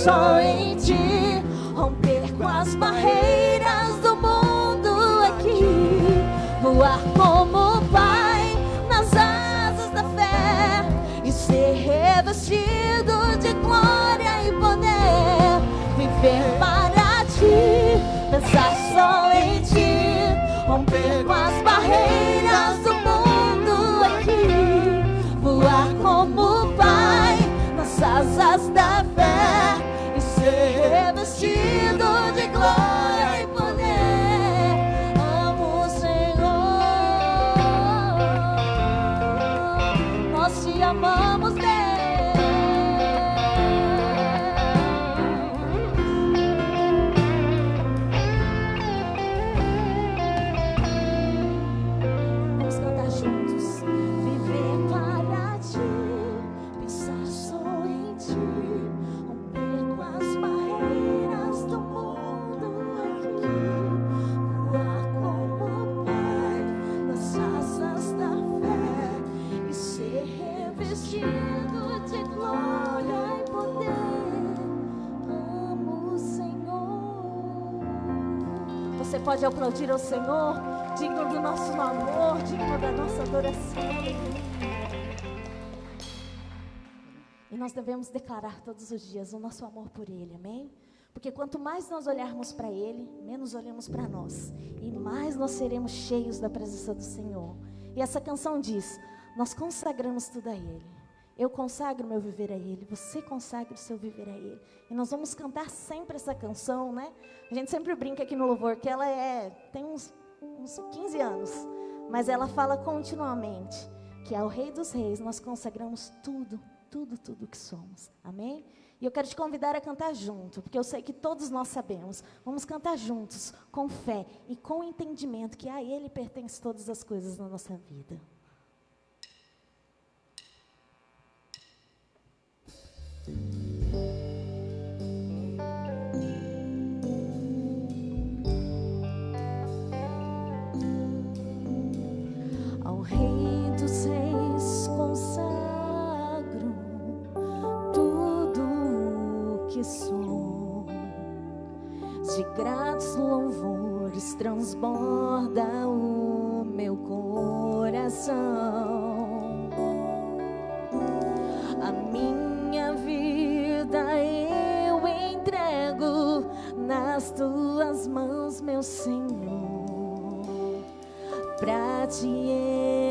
só em ti, romper com as barreiras do mundo aqui, voar como o Pai nas asas da fé e ser revestido de glória e poder, viver para ti, pensar só em ti, romper com as barreiras do mundo aqui, voar como o Pai nas asas da fé e ser revestido de glória e poder. Amo o Senhor, nós te amamos, Deus. Vamos cantar juntos. Viver para ti, pensar só em ti, romper com as barreiras do mundo aqui, voar como o Pai nas asas da fé e ser revestido de glória e poder. Amo o Senhor. Você pode aplaudir ao Senhor, digno do nosso amor, digno da nossa adoração. E nós devemos declarar todos os dias o nosso amor por Ele, amém? Porque quanto mais nós olharmos para Ele, menos olhamos para nós, e mais nós seremos cheios da presença do Senhor. E essa canção diz: nós consagramos tudo a Ele. Eu consagro meu viver a Ele, você consagra o seu viver a Ele. E nós vamos cantar sempre essa canção, né? A gente sempre brinca aqui no louvor que ela tem uns 15 anos, mas ela fala continuamente que ao Rei dos Reis nós consagramos tudo que somos, amém? E eu quero te convidar a cantar junto, porque eu sei que todos nós sabemos. Vamos cantar juntos, com fé e com entendimento que a Ele pertence todas as coisas na nossa vida. Ao Rei dos Reis consagro tudo o que sou, de gratos louvores transborda o meu coração. A minha vida eu entrego nas tuas mãos, meu Senhor, pra te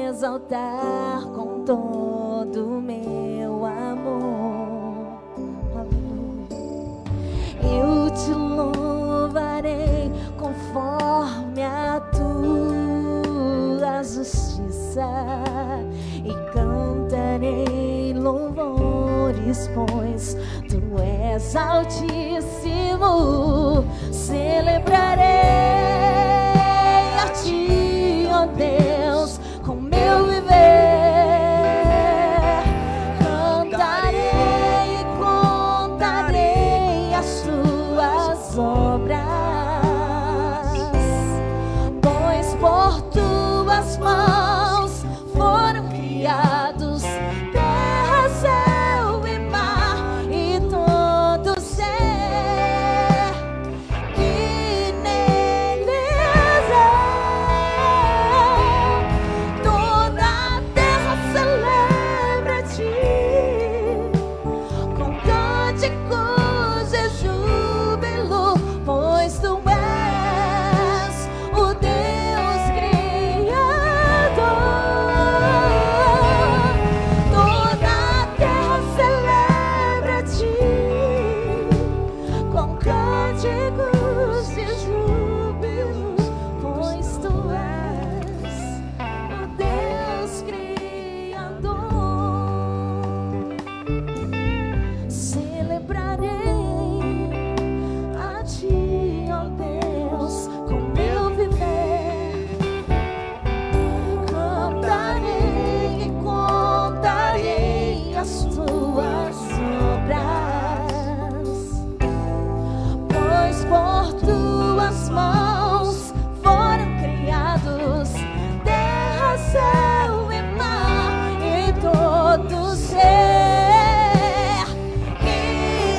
exaltar com todo o meu amor. Aleluia. Eu te louvarei conforme a tua justiça e cantarei louvores, pois tu és altíssimo. Celebrarei a ti, ó Deus, com meu viver. Cantarei e contarei as tuas obras, pois por tuas mãos foram criados terra, céu e mar e todo ser que neles há. Toda a terra celebra a ti com cânticos e júbilo, pois tu és o Deus Criador. Toda a terra celebra a ti com cânticos e júbilo, pois tu és o Deus Criador. Celebrarei a ti, ó Deus, com meu viver. Cantarei e contarei as tuas obras, pois por tuas mãos foram criados terra, céu e mar e todo ser que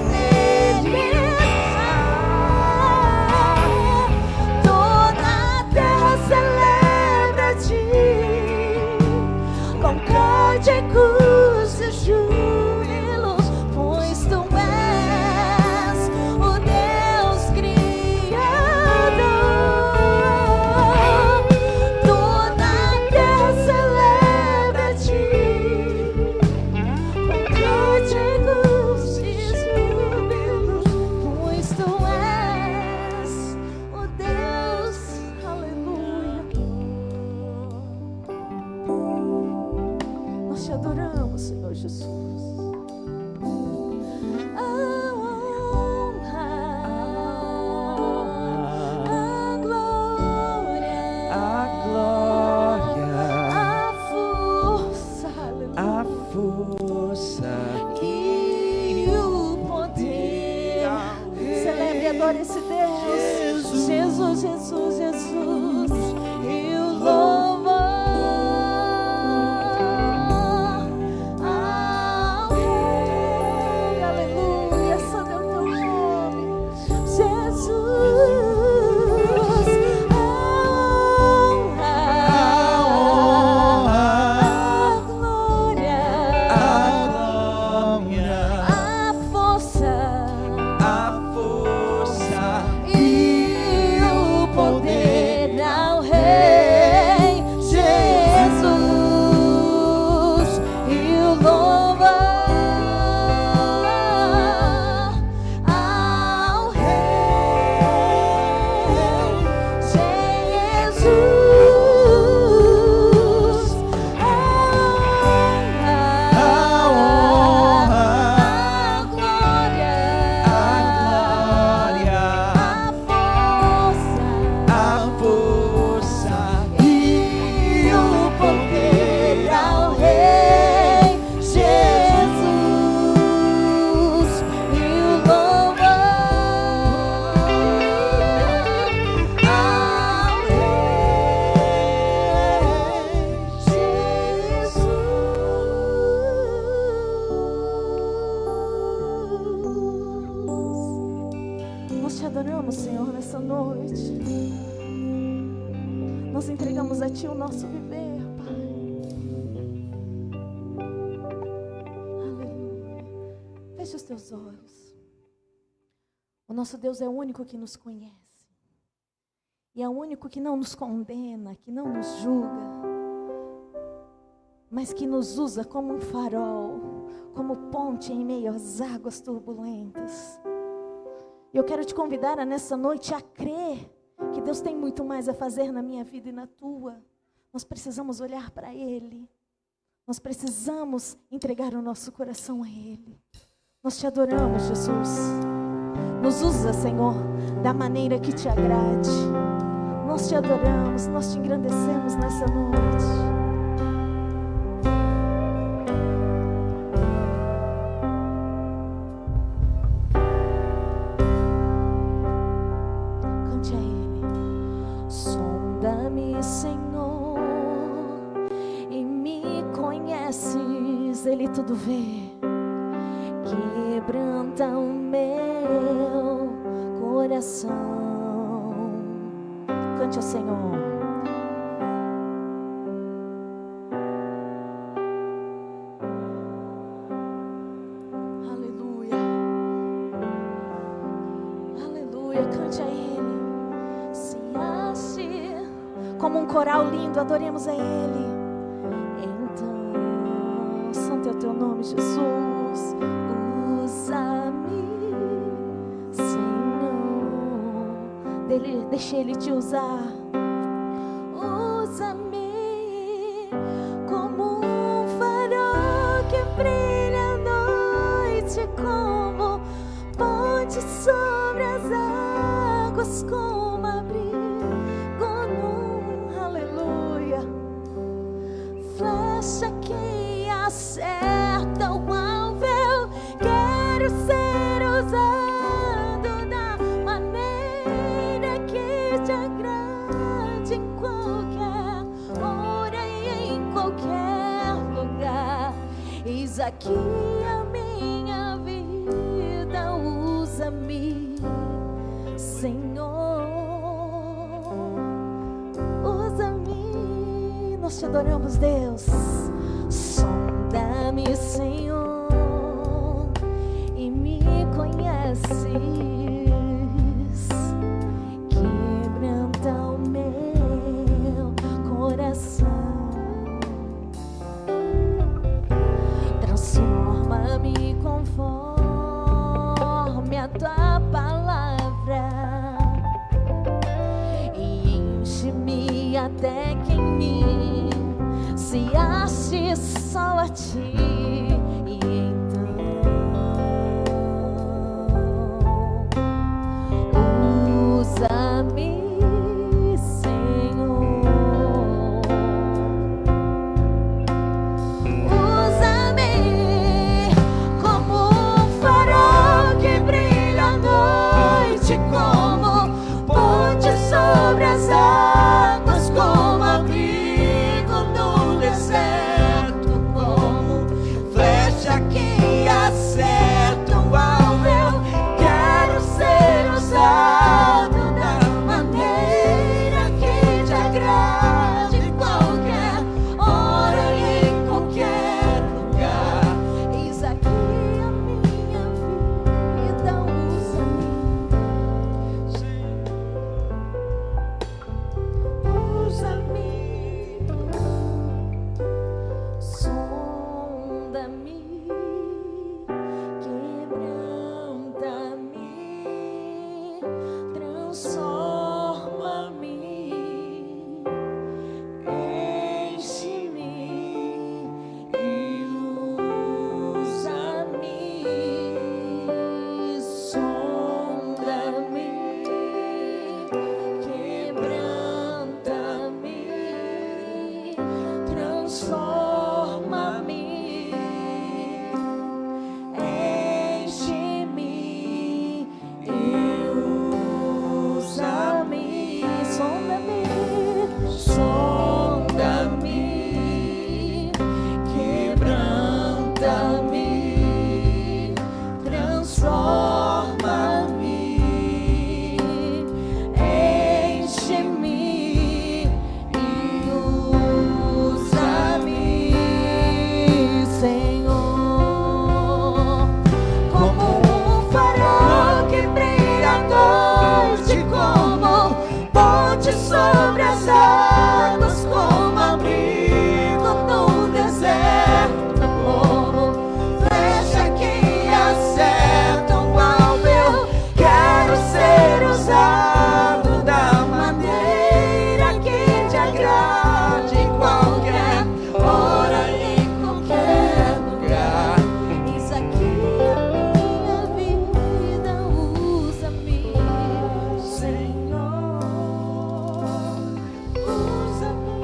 adore esse Deus. Jesus, Jesus, Jesus. E o louvor ao Rei. Aleluia, santo é o teu nome. Jesus. Nós te adoramos, Senhor, nessa noite. Nós entregamos a Ti o nosso viver, Pai. Aleluia. Feche os teus olhos. O nosso Deus é o único que nos conhece. E é o único que não nos condena, que não nos julga, mas que nos usa como um farol, como ponte em meio às águas turbulentas. Eu quero te convidar nessa noite a crer que Deus tem muito mais a fazer na minha vida e na tua. Nós precisamos olhar para Ele. Nós precisamos entregar o nosso coração a Ele. Nós te adoramos, Jesus. Nos usa, Senhor, da maneira que te agrade. Nós te adoramos, nós te engrandecemos nessa noite. Senhor, e me conheces, Ele tudo vê. Quebranta o meu coração. Cante ao Senhor. Aleluia. Aleluia, cante a Ele. Como um coral lindo, adoremos a Ele. Então, santo é o teu nome, Jesus. Usa-me, Senhor. Deixa Ele te usar. Usa-me como um farol que brilha à noite, como ponte sobre as águas, como abrigo. Flecha que acerta o alvo, eu quero ser usado da maneira que te agrade, em qualquer hora e em qualquer lugar. Eis aqui a minha vida, usa-me, Senhor. Nós te adoramos, Deus. Sonda-me, Senhor, e me conheces. Quebranta o meu coração. Transforma-me conforme a tua palavra e enche-me até que em mim se ache só a Ti. E então usa-me, Senhor. Usa-me como um farol que brilha à noite, transforma-me, enche-me e usa-me, Senhor, como um farol que brilha à noite, como ponte sobre as águas, como abrigo no deserto, como flecha que acerta um alvo. Eu quero ser usado da maneira que te agrade, em qualquer hora e em qualquer lugar. Eis aqui a minha vida, usa-me, Senhor, usa-me,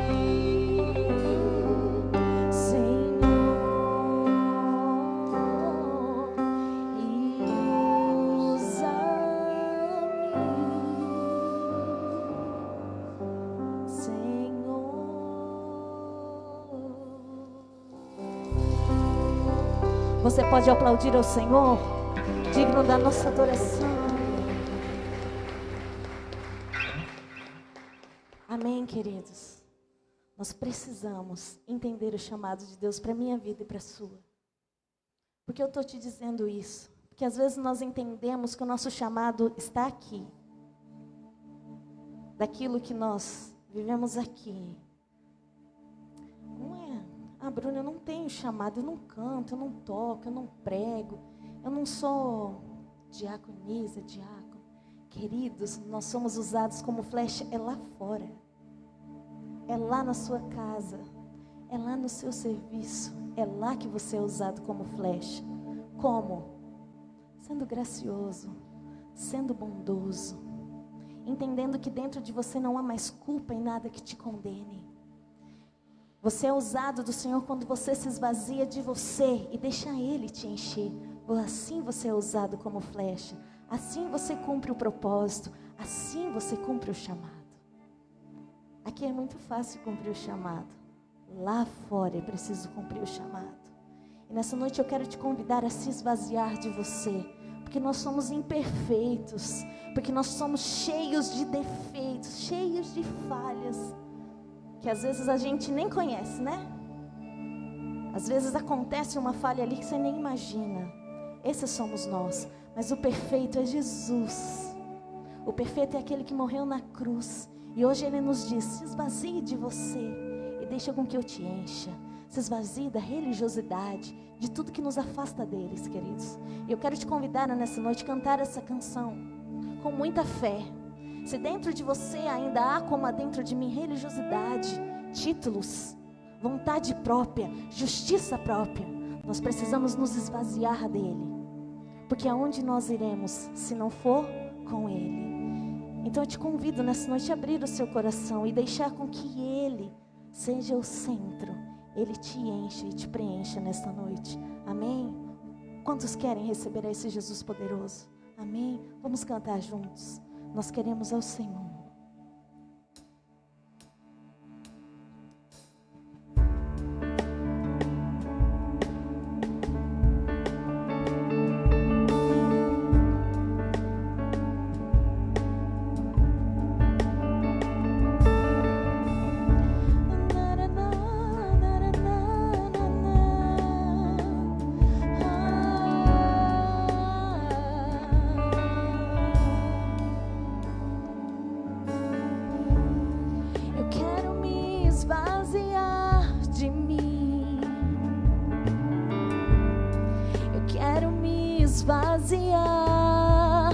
Senhor. Você pode aplaudir ao Senhor, digno da nossa adoração. Amém, queridos? Nós precisamos entender o chamado de Deus para a minha vida e para a sua. Por que eu estou te dizendo isso? Porque às vezes nós entendemos que o nosso chamado está aqui. Daquilo que nós vivemos aqui. Não é, Bruna, eu não tenho chamado, eu não canto, eu não toco, eu não prego, eu não sou diaconisa, diácono. Queridos, nós somos usados como flecha, é lá fora. É lá na sua casa, é lá no seu serviço, é lá que você é usado como flecha. Como? Sendo gracioso, sendo bondoso, entendendo que dentro de você não há mais culpa e nada que te condene. Você é usado do Senhor quando você se esvazia de você e deixa Ele te encher. Assim você é usado como flecha, assim você cumpre o propósito, assim você cumpre o chamado. Aqui é muito fácil cumprir o chamado. Lá fora é preciso cumprir o chamado. E nessa noite eu quero te convidar a se esvaziar de você. Porque nós somos imperfeitos. Porque nós somos cheios de defeitos, cheios de falhas. Que às vezes a gente nem conhece, né? Às vezes acontece uma falha ali que você nem imagina. Esses somos nós. Mas o perfeito é Jesus. O perfeito é aquele que morreu na cruz. E hoje Ele nos diz, se esvazie de você e deixa com que eu te encha. Se esvazie da religiosidade, de tudo que nos afasta deles, queridos. E eu quero te convidar nessa noite a cantar essa canção com muita fé. Se dentro de você ainda há, como há dentro de mim, religiosidade, títulos, vontade própria, justiça própria, nós precisamos nos esvaziar dele. Porque aonde nós iremos se não for com Ele? Então eu te convido nessa noite a abrir o seu coração e deixar com que Ele seja o centro. Ele te enche e te preencha nesta noite. Amém? Quantos querem receber esse Jesus poderoso? Amém? Vamos cantar juntos. Nós queremos ao Senhor. Esvaziar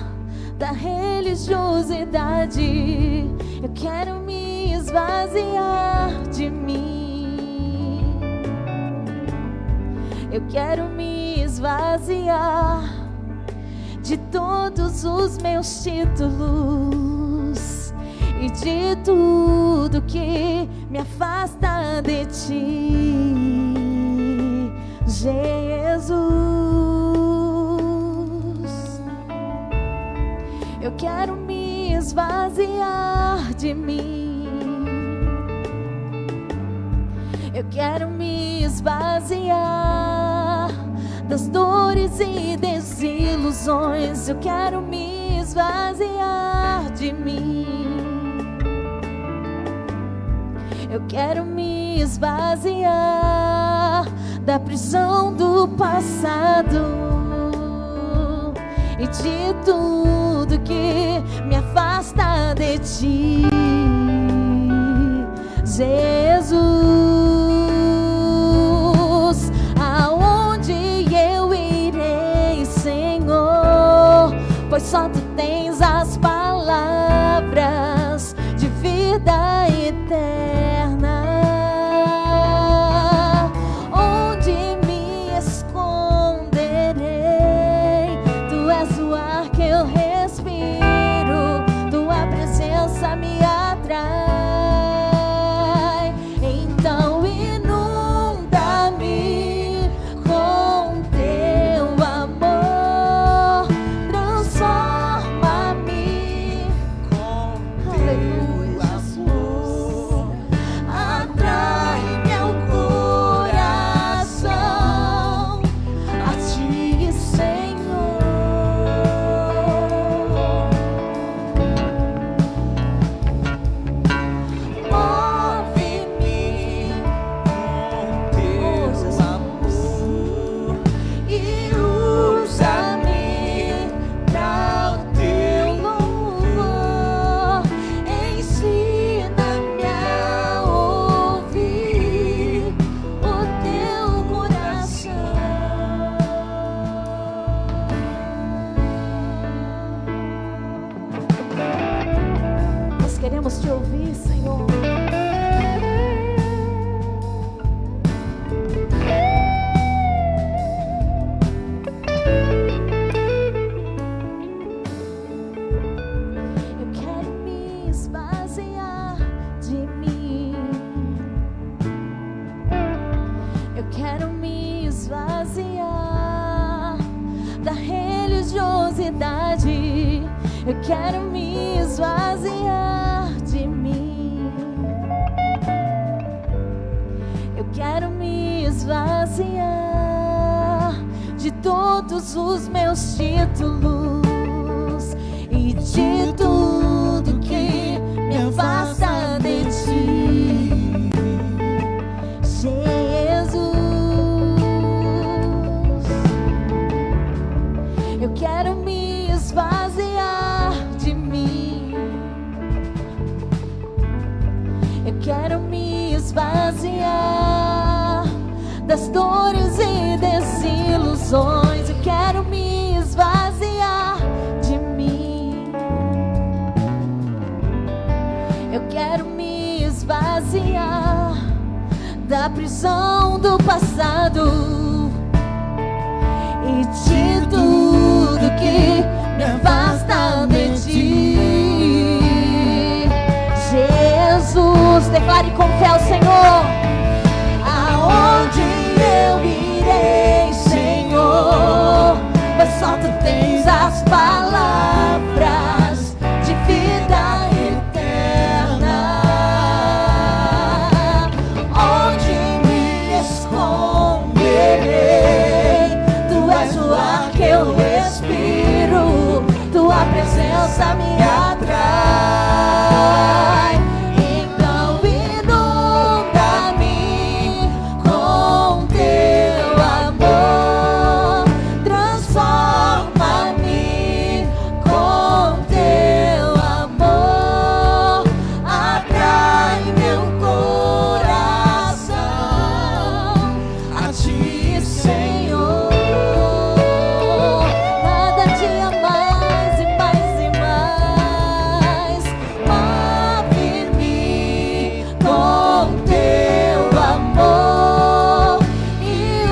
da religiosidade, eu quero me esvaziar de mim, eu quero me esvaziar de todos os meus títulos e de tudo que me afasta de ti, Jesus. Eu quero me esvaziar de mim. Eu quero me esvaziar das dores e desilusões. Eu quero me esvaziar de mim. Eu quero me esvaziar da prisão do passado e de tudo que me afasta de ti, Jesus. Aonde eu irei, Senhor? Pois só tu tens as palavras de vida eterna. Onde me esconderei? Tu és o ar que eu respiro, tua presença me atrai. Então inunda-me com teu amor, transforma-me com teu amor, atrai meu coração a ti, Senhor. Move-me com teu amor e usa-me para o teu louvor. Ensina-me a ouvir o teu coração. Nós queremos te ouvir, Senhor. Eu quero me esvaziar de mim. Eu quero me esvaziar da religiosidade. Eu quero me esvaziar de mim. Eu quero me esvaziar de todos os meus títulos e de tudo que me afasta de ti, Jesus. Eu quero me esvaziar de mim. Eu quero me esvaziar das dores e desilusões. Eu quero me esvaziar de mim. Eu quero me esvaziar da prisão do passado e de tudo que me afasta de ti, Jesus. Declare com fé ao Senhor. Aonde eu irei, Senhor? Pois só tu tens as palavras de vida eterna. Onde me esconderei? Tu és o ar que eu respiro, tua presença me atrai. Então inunda-me com teu amor, transforma-me com teu amor, atrai meu coração a ti, Senhor. Cada dia mais e mais e mais. Move-me com teu amor e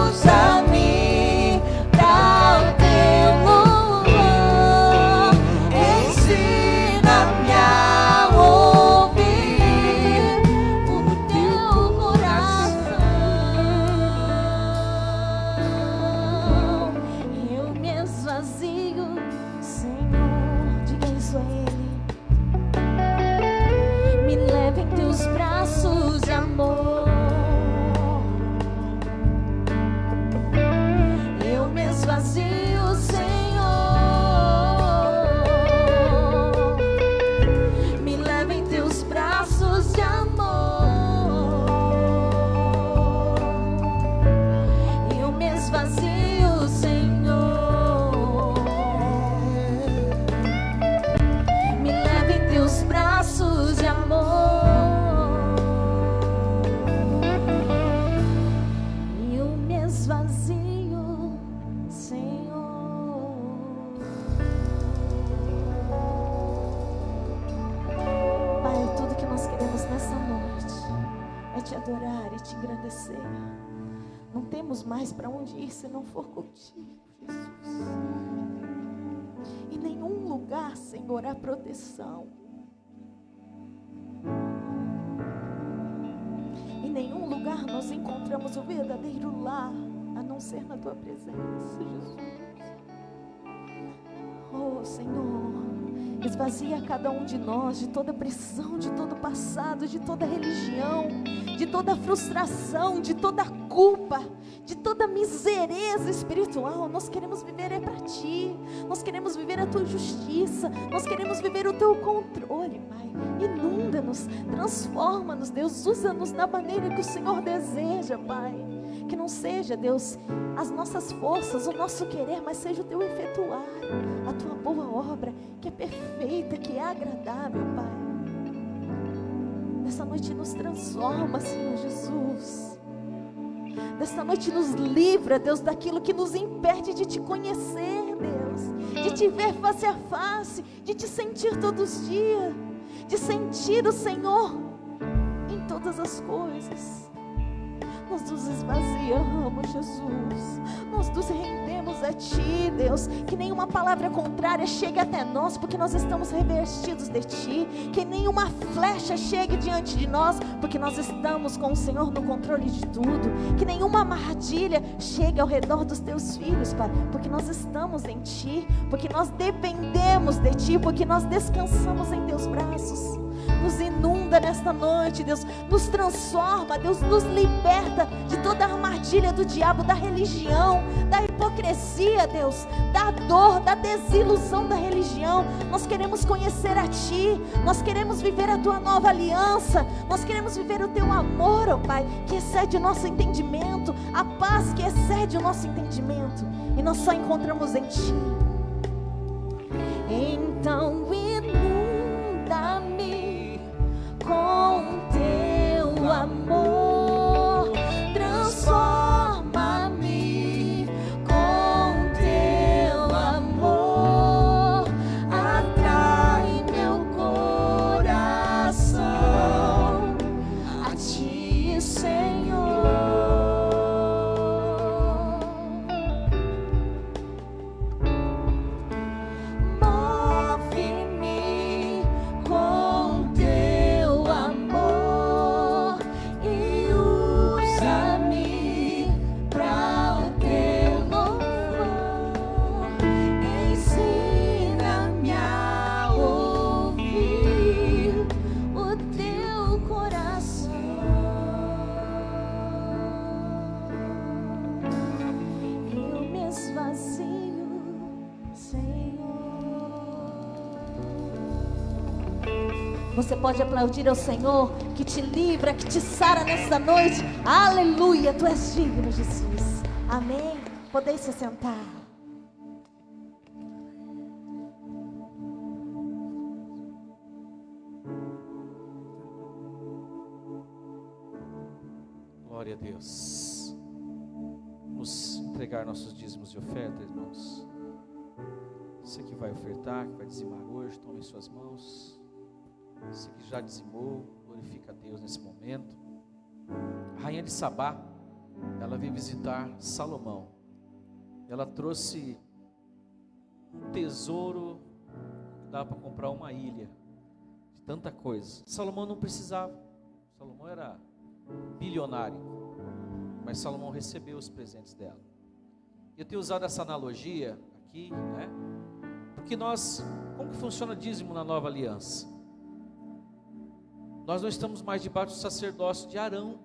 usa-me para o teu louvor. Ensina-me a ouvir o teu coração. Eu me esvazio, Senhor. Diga isso a Ele. Me leva em teus braços de amor. e te engrandecer. Não temos mais para onde ir se não for contigo, Jesus. Em nenhum lugar, Senhor, há proteção. Em nenhum lugar nós encontramos o verdadeiro lar, a não ser na tua presença, Jesus. Oh, Senhor, esvazia cada um de nós de toda prisão, de todo passado, de toda religião, de toda frustração, de toda culpa, de toda misereza espiritual. Nós queremos viver para Ti, nós queremos viver a Tua justiça, nós queremos viver o Teu controle, Pai. Inunda-nos, transforma-nos, Deus, usa-nos da maneira que o Senhor deseja, Pai. Que não seja, Deus, as nossas forças, o nosso querer, mas seja o Teu efetuar, a Tua boa obra, que é perfeita, que é agradável, Pai. Nessa noite nos transforma, Senhor Jesus. Nessa noite nos livra, Deus, daquilo que nos impede de Te conhecer, Deus, de Te ver face a face, de Te sentir todos os dias, de sentir o Senhor em todas as coisas. Nós nos esvaziamos, Jesus. Nós nos rendemos a Ti, Deus. Que nenhuma palavra contrária chegue até nós, porque nós estamos revestidos de Ti. Que nenhuma flecha chegue diante de nós, porque nós estamos com o Senhor no controle de tudo. Que nenhuma armadilha chegue ao redor dos Teus filhos, Pai, porque nós estamos em Ti, porque nós dependemos de Ti, porque nós descansamos em Teus braços. Nos inunda nesta noite, Deus, nos transforma, Deus, nos liberta de toda a armadilha do diabo, da religião, da hipocrisia, Deus, da dor, da desilusão da religião. Nós queremos conhecer a Ti, nós queremos viver a Tua nova aliança, nós queremos viver o Teu amor, ó Pai, que excede o nosso entendimento, a paz que excede o nosso entendimento, e nós só encontramos em Ti. Então inunda-me com Teu amor, transforma-me com Teu amor, atrai meu coração a Ti, Senhor. Move-me com Teu amor e usa-me para o Teu louvor. Ensina-me a ouvir o Teu coração. Eu me esvazio, Senhor. Você pode aplaudir ao Senhor, que te livra, que te sara nessa noite. Aleluia, Tu és digno, Jesus. Amém. Podeis se sentar. Glória a Deus. Vamos entregar nossos dízimos e ofertas, irmãos. Você que vai ofertar, que vai dizimar hoje, tome em suas mãos. Você que já dizimou, glorifica a Deus nesse momento. A rainha de Sabá, ela veio visitar Salomão. Ela trouxe um tesouro que dava para comprar uma ilha, de tanta coisa. Salomão não precisava. Salomão era bilionário, mas Salomão recebeu os presentes dela. Eu tenho usado essa analogia aqui, né? Porque como que funciona o dízimo na nova aliança? Nós não estamos mais debaixo do sacerdócio de Arão.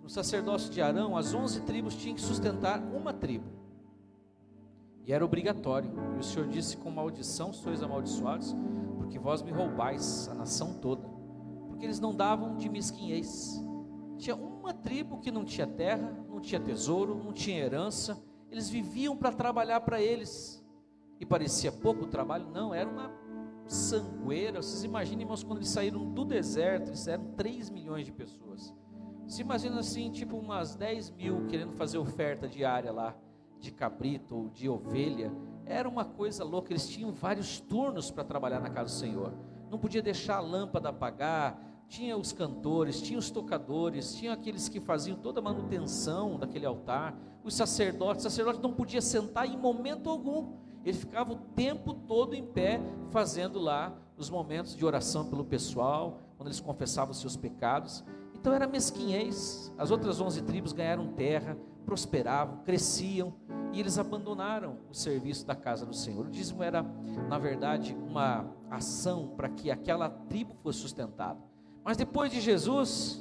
No sacerdócio de Arão, as 11 tribos tinham que sustentar uma tribo, e era obrigatório. E o Senhor disse: com maldição sois amaldiçoados, porque vós me roubais a nação toda. Porque eles não davam de mesquinhez. Tinha uma tribo que não tinha terra, não tinha tesouro, não tinha herança. Eles viviam para trabalhar para eles, e parecia pouco trabalho. Não, era uma sangueira. Vocês imaginem, irmãos, quando eles saíram do deserto, eles eram 3 milhões de pessoas. Se imagina assim, tipo umas 10 mil querendo fazer oferta diária lá, de cabrito ou de ovelha. Era uma coisa louca. Eles tinham vários turnos para trabalhar na casa do Senhor. Não podia deixar a lâmpada apagar. tinha os cantores, tinha os tocadores, tinha aqueles que faziam toda a manutenção daquele altar, os sacerdotes. O sacerdote não podia sentar em momento algum, ele ficava o tempo todo em pé, fazendo lá os momentos de oração pelo pessoal, quando eles confessavam os seus pecados. Então era mesquinhez. As outras 11 tribos ganharam terra, prosperavam, cresciam, e eles abandonaram o serviço da casa do Senhor. O dízimo era, na verdade, uma ação para que aquela tribo fosse sustentada. Mas depois de Jesus,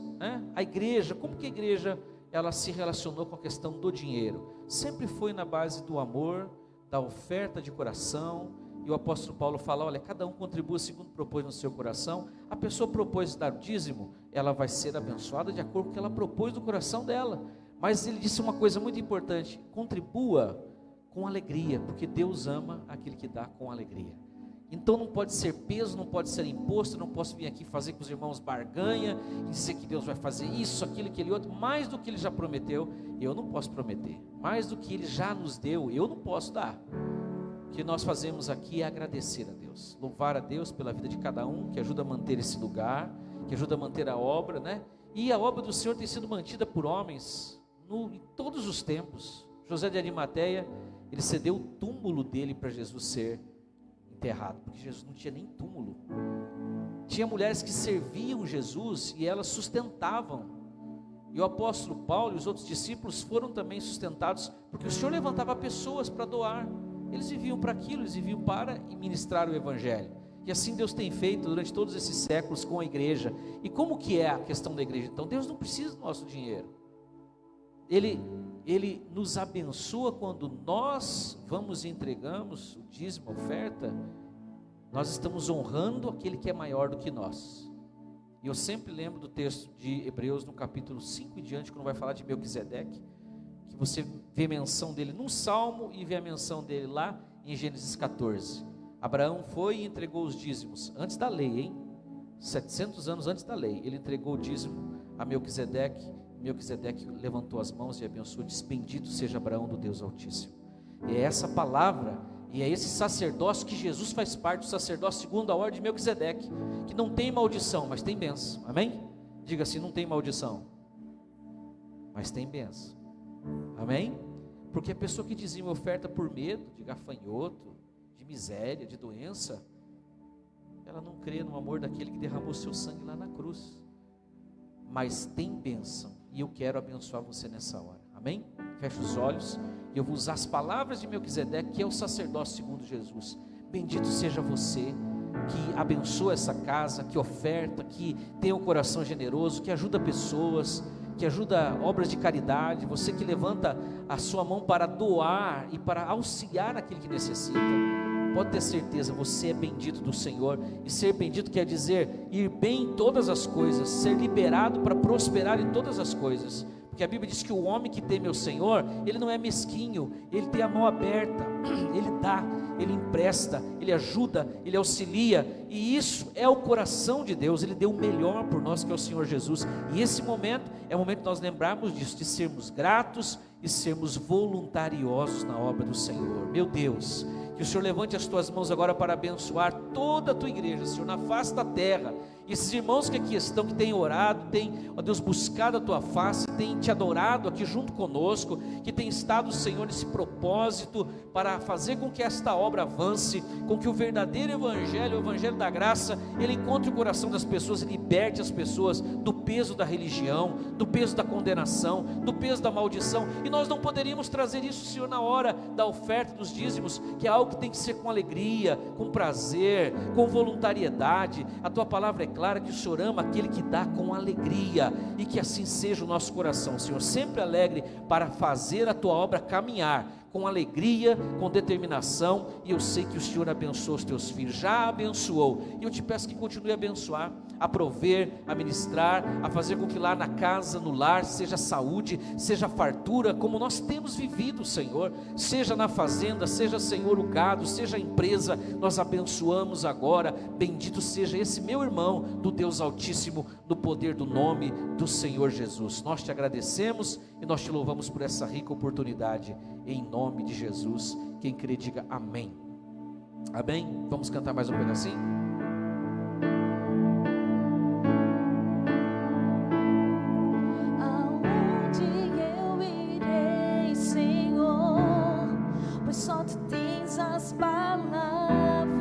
a igreja, como que a igreja ela se relacionou com a questão do dinheiro? Sempre foi na base do amor, da oferta de coração. E o apóstolo Paulo fala, olha, cada um contribua segundo propôs no seu coração. A pessoa propôs dar o dízimo, ela vai ser abençoada de acordo com o que ela propôs no coração dela. Mas ele disse uma coisa muito importante: contribua com alegria, porque Deus ama aquele que dá com alegria. Então não pode ser peso, não pode ser imposto. Não posso vir aqui fazer com os irmãos barganha e dizer que Deus vai fazer isso, aquilo, aquele outro. Mais do que Ele já prometeu, eu não posso prometer. Mais do que Ele já nos deu, eu não posso dar. O que nós fazemos aqui é agradecer a Deus, louvar a Deus pela vida de cada um, que ajuda a manter esse lugar, que ajuda a manter a obra, E a obra do Senhor tem sido mantida por homens em todos os tempos. José de Arimateia, ele cedeu o túmulo dele para Jesus ser enterrado, porque Jesus não tinha nem túmulo. Tinha mulheres que serviam Jesus e elas sustentavam. E o apóstolo Paulo e os outros discípulos foram também sustentados, porque o Senhor levantava pessoas para doar. Eles viviam para aquilo, eles viviam para ministrar o Evangelho. E assim Deus tem feito durante todos esses séculos com a igreja. E como que é a questão da igreja? Então Deus não precisa do nosso dinheiro. Ele nos abençoa quando nós vamos e entregamos o dízimo, a oferta. Nós estamos honrando aquele que é maior do que nós. E eu sempre lembro do texto de Hebreus no capítulo 5 em diante, quando vai falar de Melquisedeque, que você vê menção dele num salmo e vê a menção dele lá em Gênesis 14. Abraão foi e entregou os dízimos, antes da lei, 700 anos antes da lei, ele entregou o dízimo a Melquisedeque. Melquisedeque levantou as mãos e abençoou, disse: bendito seja Abraão do Deus Altíssimo. E é essa palavra, e é esse sacerdócio que Jesus faz parte, o sacerdócio segundo a ordem de Melquisedeque, que não tem maldição, mas tem bênção, amém? Diga assim: não tem maldição, mas tem bênção, amém? Porque a pessoa que dizima oferta por medo, de gafanhoto, de miséria, de doença, ela não crê no amor daquele que derramou seu sangue lá na cruz. Mas tem bênção, e eu quero abençoar você nessa hora, amém? Feche os olhos, e eu vou usar as palavras de Melquisedeque, que é o sacerdócio segundo Jesus. Bendito seja você, que abençoa essa casa, que oferta, que tem um coração generoso, que ajuda pessoas, que ajuda obras de caridade, você que levanta a sua mão para doar, e para auxiliar aquele que necessita. Pode ter certeza, você é bendito do Senhor. E ser bendito quer dizer ir bem em todas as coisas, ser liberado para prosperar em todas as coisas. Porque a Bíblia diz que o homem que teme ao Senhor, ele não é mesquinho, ele tem a mão aberta, ele dá, ele empresta, ele ajuda, ele auxilia. E isso é o coração de Deus. Ele deu o melhor por nós, que é o Senhor Jesus. E esse momento é o momento de nós lembrarmos disso, de sermos gratos e sermos voluntariosos na obra do Senhor. Meu Deus, que o Senhor levante as tuas mãos agora para abençoar toda a tua igreja, Senhor, na face da terra. E esses irmãos que aqui estão, que têm orado, têm, ó Deus, buscado a tua face, têm te adorado aqui junto conosco, que têm estado, Senhor, nesse propósito para fazer com que esta obra avance, com que o verdadeiro evangelho, o evangelho da graça, ele encontre o coração das pessoas e liberte as pessoas do peso da religião, do peso da condenação, do peso da maldição. E nós não poderíamos trazer isso, Senhor, na hora da oferta dos dízimos, que é algo que tem que ser com alegria, com prazer, com voluntariedade. A tua palavra é clara que o Senhor ama aquele que dá com alegria, e que assim seja o nosso coração, Senhor, sempre alegre para fazer a tua obra caminhar com alegria, com determinação. E eu sei que o Senhor abençoa os teus filhos, já abençoou, e eu te peço que continue a abençoar, a prover, a ministrar, a fazer com que lá na casa, no lar, seja saúde, seja fartura, como nós temos vivido, Senhor, seja na fazenda, seja, Senhor, o gado, seja a empresa, nós abençoamos agora. Bendito seja esse meu irmão do Deus Altíssimo, no poder do nome do Senhor Jesus. Nós te agradecemos e nós te louvamos por essa rica oportunidade, em nome de Jesus. Quem crê, diga amém. Amém? Vamos cantar mais um pedacinho? tuas palavras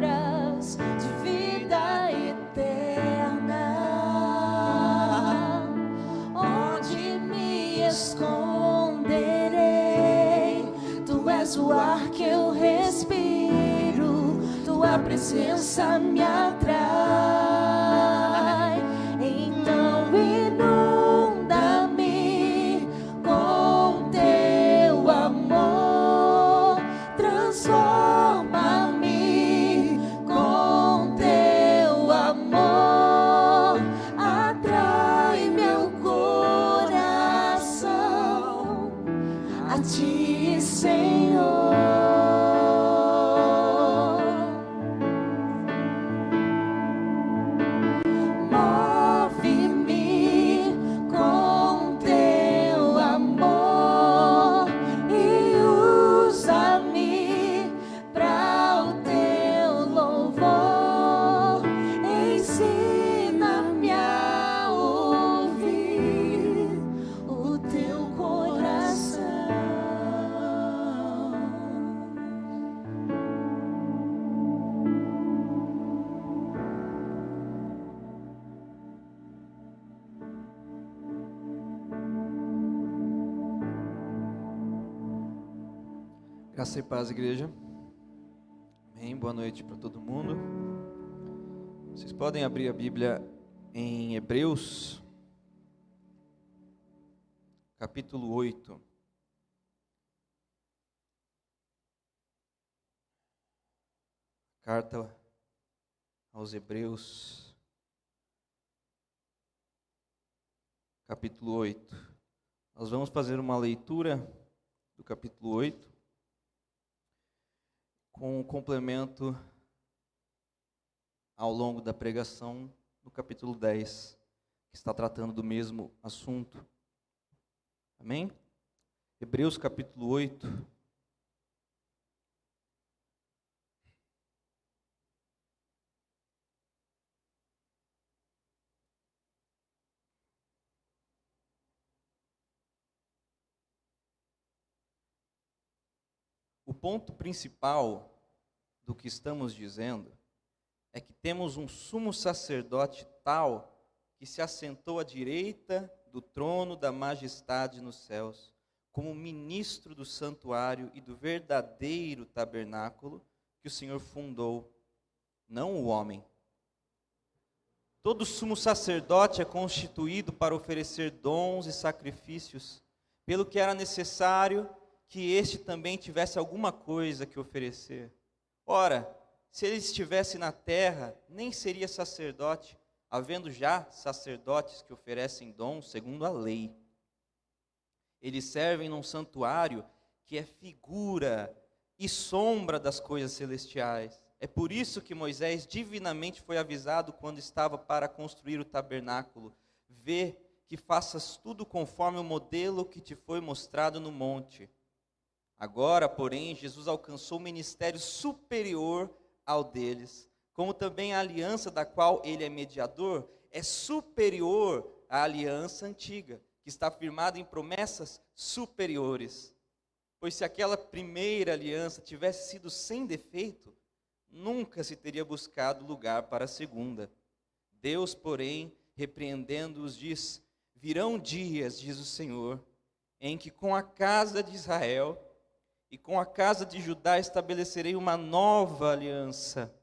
de vida eterna. Onde me esconderei? Tu és o ar que eu respiro, tua presença me atrai. Então inunda-me com teu amor, transforma-me com teu amor, atrai meu coração a ti, Senhor. Graça e paz, igreja. Amém. Boa noite para todo mundo. Vocês podem abrir a Bíblia em Hebreus, capítulo 8. Carta aos Hebreus, capítulo 8. Nós vamos fazer uma leitura do capítulo 8. Com um complemento ao longo da pregação no capítulo 10, que está tratando do mesmo assunto. Amém? Hebreus capítulo 8. O ponto principal do que estamos dizendo é que temos um sumo sacerdote tal que se assentou à direita do trono da majestade nos céus, como ministro do santuário e do verdadeiro tabernáculo que o Senhor fundou, não o homem. Todo sumo sacerdote é constituído para oferecer dons e sacrifícios, pelo que era necessário que este também tivesse alguma coisa que oferecer. Ora, se ele estivesse na terra, nem seria sacerdote, havendo já sacerdotes que oferecem dons segundo a lei. Eles servem num santuário que é figura e sombra das coisas celestiais. É por isso que Moisés divinamente foi avisado quando estava para construir o tabernáculo: vê que faças tudo conforme o modelo que te foi mostrado no monte. Agora, porém, Jesus alcançou um ministério superior ao deles, como também a aliança da qual ele é mediador é superior à aliança antiga, que está firmada em promessas superiores. Pois se aquela primeira aliança tivesse sido sem defeito, nunca se teria buscado lugar para a segunda. Deus, porém, repreendendo-os, diz: virão dias, diz o Senhor, em que com a casa de Israel e com a casa de Judá estabelecerei uma nova aliança.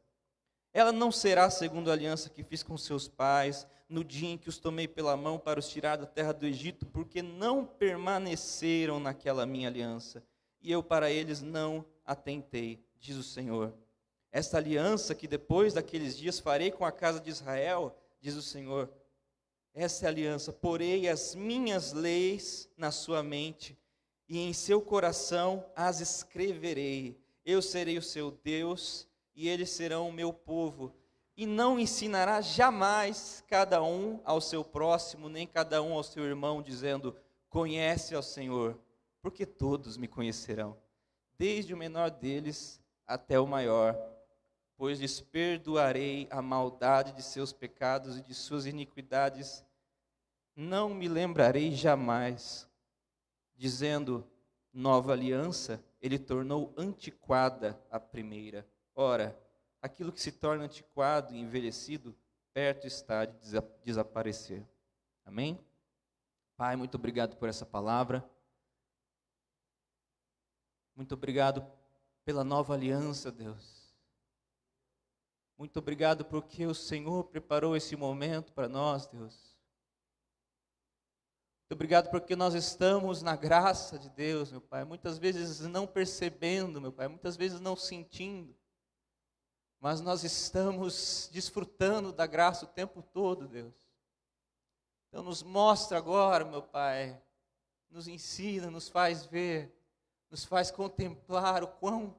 Ela não será segundo a aliança que fiz com seus pais, no dia em que os tomei pela mão para os tirar da terra do Egito, porque não permaneceram naquela minha aliança, e eu para eles não atentei, diz o Senhor. Esta aliança que depois daqueles dias farei com a casa de Israel, diz o Senhor, essa é a aliança: porei as minhas leis na sua mente, e em seu coração as escreverei. Eu serei o seu Deus, e eles serão o meu povo. E não ensinará jamais cada um ao seu próximo, nem cada um ao seu irmão, dizendo: conhece ao Senhor, porque todos me conhecerão, desde o menor deles até o maior, pois lhes perdoarei a maldade de seus pecados e de suas iniquidades não me lembrarei jamais, dizendo: nova aliança ele tornou antiquada a primeira. Ora, aquilo que se torna antiquado e envelhecido, perto está de desaparecer. Amém? Pai, muito obrigado por essa palavra. Muito obrigado pela nova aliança, Deus. Muito obrigado porque o Senhor preparou esse momento para nós, Deus. Muito obrigado porque nós estamos na graça de Deus, meu Pai. Muitas vezes não percebendo, meu Pai. Muitas vezes não sentindo. Mas nós estamos desfrutando da graça o tempo todo, Deus. Então nos mostra agora, meu Pai. Nos ensina, nos faz ver. Nos faz contemplar o quão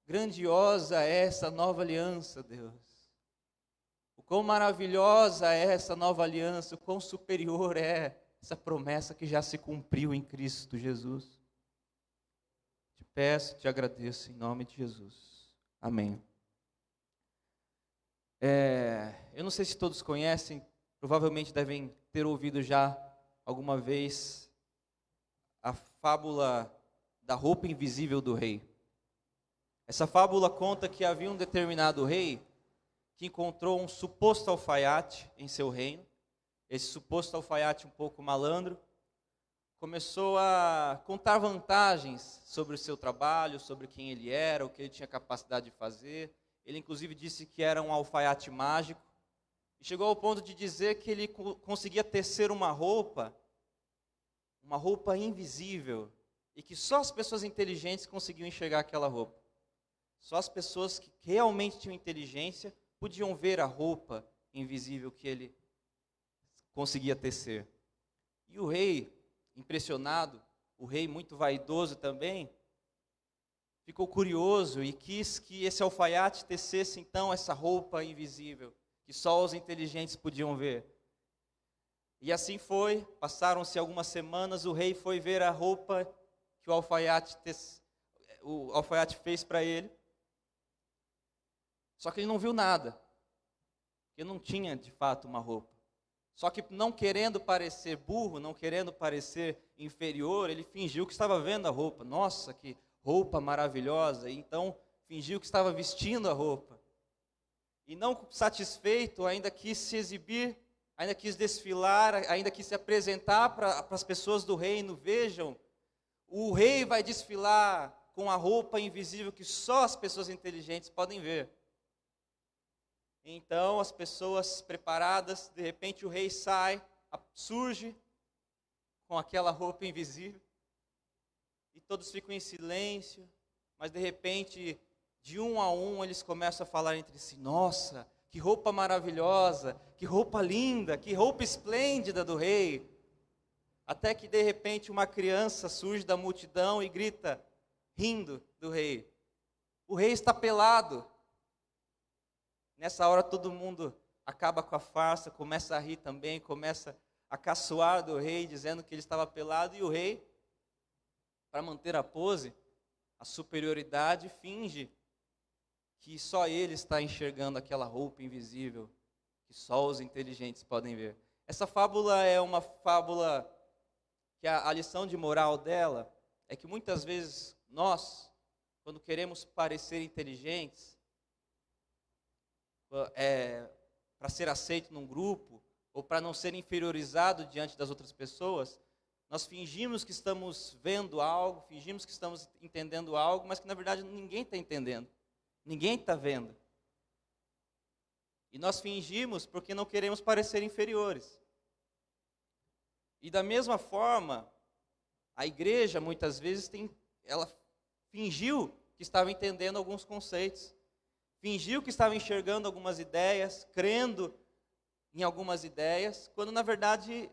grandiosa é essa nova aliança, Deus. O quão maravilhosa é essa nova aliança, o quão superior é essa promessa que já se cumpriu em Cristo Jesus. Te peço, te agradeço em nome de Jesus. Amém. Eu não sei se todos conhecem, provavelmente devem ter ouvido já alguma vez a fábula da roupa invisível do rei. Essa fábula conta que havia um determinado rei que encontrou um suposto alfaiate em seu reino. Esse suposto alfaiate um pouco malandro começou a contar vantagens sobre o seu trabalho, sobre quem ele era, o que ele tinha capacidade de fazer. Ele inclusive disse que era um alfaiate mágico. E chegou ao ponto de dizer que ele conseguia tecer uma roupa invisível, e que só as pessoas inteligentes conseguiam enxergar aquela roupa. Só as pessoas que realmente tinham inteligência podiam ver a roupa invisível que ele conseguia tecer. E o rei, impressionado, o rei muito vaidoso também, ficou curioso e quis que esse alfaiate tecesse então essa roupa invisível, que só os inteligentes podiam ver. E assim foi, passaram-se algumas semanas, o rei foi ver a roupa que o alfaiate fez para ele. Só que ele não viu nada, porque não tinha de fato uma roupa. Só que não querendo parecer burro, não querendo parecer inferior, ele fingiu que estava vendo a roupa. Nossa, que roupa maravilhosa! E então fingiu que estava vestindo a roupa. E não satisfeito, ainda quis se exibir, ainda quis desfilar, ainda quis se apresentar para as pessoas do reino. Vejam, o rei vai desfilar com a roupa invisível que só as pessoas inteligentes podem ver. Então as pessoas preparadas, de repente o rei surge com aquela roupa invisível, e todos ficam em silêncio, mas de repente, de um a um, eles começam a falar entre si: nossa, que roupa maravilhosa, que roupa linda, que roupa esplêndida do rei. Até que de repente uma criança surge da multidão e grita, rindo do rei: o rei está pelado. Nessa hora todo mundo acaba com a farsa, começa a rir também, começa a caçoar do rei, dizendo que ele estava pelado. E o rei, para manter a pose, a superioridade, finge que só ele está enxergando aquela roupa invisível, que só os inteligentes podem ver. Essa fábula é uma fábula que a lição de moral dela é que muitas vezes nós, quando queremos parecer inteligentes, para ser aceito num grupo, ou para não ser inferiorizado diante das outras pessoas, nós fingimos que estamos vendo algo, fingimos que estamos entendendo algo, mas que na verdade ninguém está entendendo, ninguém está vendo. E nós fingimos porque não queremos parecer inferiores. E da mesma forma, a igreja muitas vezes ela fingiu que estava entendendo alguns conceitos, fingiu que estava enxergando algumas ideias, crendo em algumas ideias, quando na verdade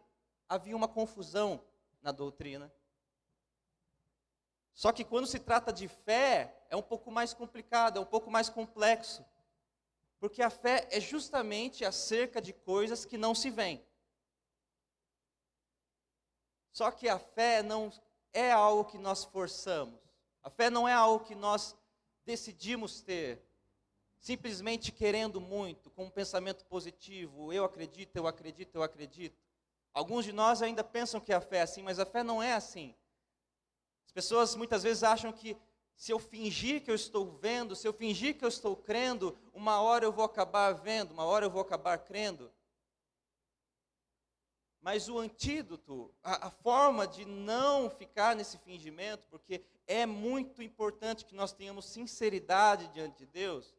havia uma confusão na doutrina. Só que quando se trata de fé, é um pouco mais complicado, é um pouco mais complexo. Porque a fé é justamente acerca de coisas que não se veem. Só que a fé não é algo que nós forçamos. A fé não é algo que nós decidimos ter, simplesmente querendo muito, com um pensamento positivo. Eu acredito, eu acredito, eu acredito. Alguns de nós ainda pensam que a fé é assim, mas a fé não é assim. As pessoas muitas vezes acham que se eu fingir que eu estou vendo, se eu fingir que eu estou crendo, uma hora eu vou acabar vendo, uma hora eu vou acabar crendo. Mas o antídoto, a forma de não ficar nesse fingimento, porque é muito importante que nós tenhamos sinceridade diante de Deus,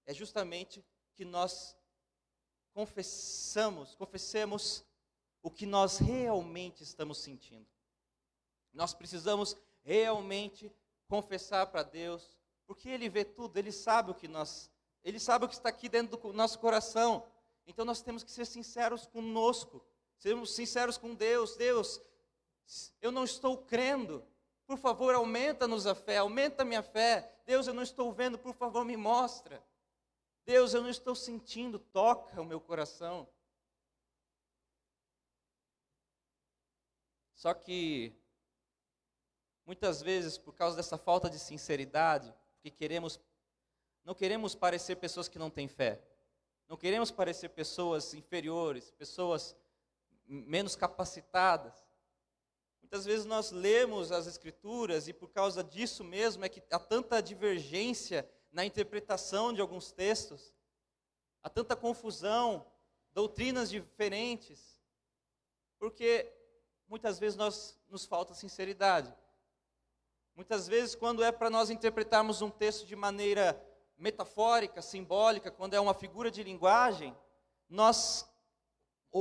é justamente que nós confessemos o que nós realmente estamos sentindo. Nós precisamos realmente confessar para Deus, porque Ele vê tudo, Ele sabe o que está aqui dentro do nosso coração. Então nós temos que ser sinceros conosco, sermos sinceros com Deus. Deus, eu não estou crendo, por favor aumenta-nos a fé, aumenta a minha fé. Deus, eu não estou vendo, por favor me mostra. Deus, eu não estou sentindo, toca o meu coração. Só que, muitas vezes, por causa dessa falta de sinceridade, porque não queremos parecer pessoas que não têm fé, não queremos parecer pessoas inferiores, pessoas menos capacitadas. Muitas vezes nós lemos as Escrituras e por causa disso mesmo é que há tanta divergência na interpretação de alguns textos, há tanta confusão, doutrinas diferentes, porque muitas vezes nos falta sinceridade. Muitas vezes, quando é para nós interpretarmos um texto de maneira metafórica, simbólica, quando é uma figura de linguagem,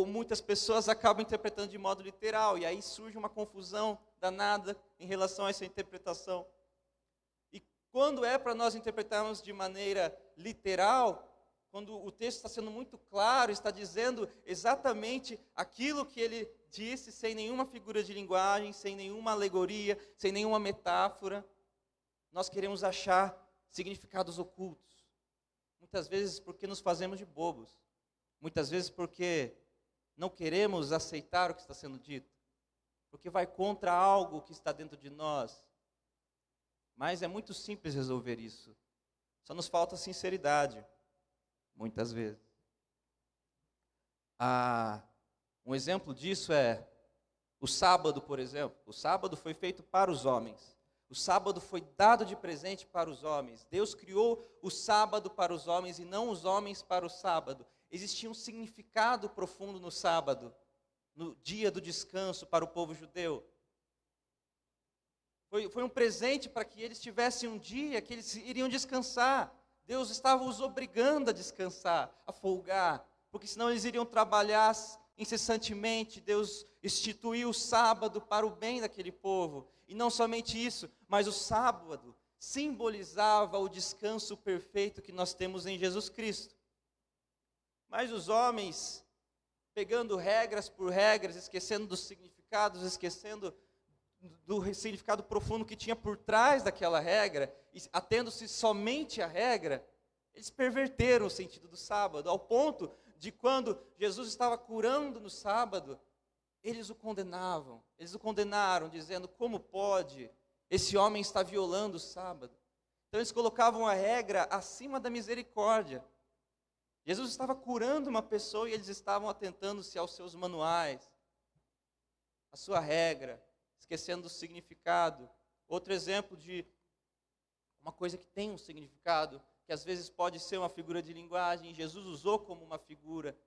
muitas pessoas acabam interpretando de modo literal, e aí surge uma confusão danada em relação a essa interpretação. E quando é para nós interpretarmos de maneira literal, quando o texto está sendo muito claro, está dizendo exatamente aquilo que ele disse, sem nenhuma figura de linguagem, sem nenhuma alegoria, sem nenhuma metáfora, nós queremos achar significados ocultos. Muitas vezes porque nos fazemos de bobos. Muitas vezes porque não queremos aceitar o que está sendo dito. Porque vai contra algo que está dentro de nós. Mas é muito simples resolver isso. Só nos falta sinceridade. Muitas vezes. Um exemplo disso é o sábado, por exemplo. O sábado foi feito para os homens. O sábado foi dado de presente para os homens. Deus criou o sábado para os homens e não os homens para o sábado. Existia um significado profundo no sábado, no dia do descanso para o povo judeu. Foi um presente para que eles tivessem um dia que eles iriam descansar. Deus estava os obrigando a descansar, a folgar, porque senão eles iriam trabalhar incessantemente. Deus instituiu o sábado para o bem daquele povo. E não somente isso, mas o sábado simbolizava o descanso perfeito que nós temos em Jesus Cristo. Mas os homens, pegando regras por regras, esquecendo dos significados, esquecendo do significado profundo que tinha por trás daquela regra, e atendo-se somente à regra, eles perverteram o sentido do sábado, ao ponto de quando Jesus estava curando no sábado, eles o condenaram, dizendo, como pode? Esse homem está violando o sábado. Então eles colocavam a regra acima da misericórdia. Jesus estava curando uma pessoa e eles estavam atentando-se aos seus manuais, à sua regra, esquecendo do significado. Outro exemplo de uma coisa que tem um significado, que às vezes pode ser uma figura de linguagem, Jesus usou como uma figura.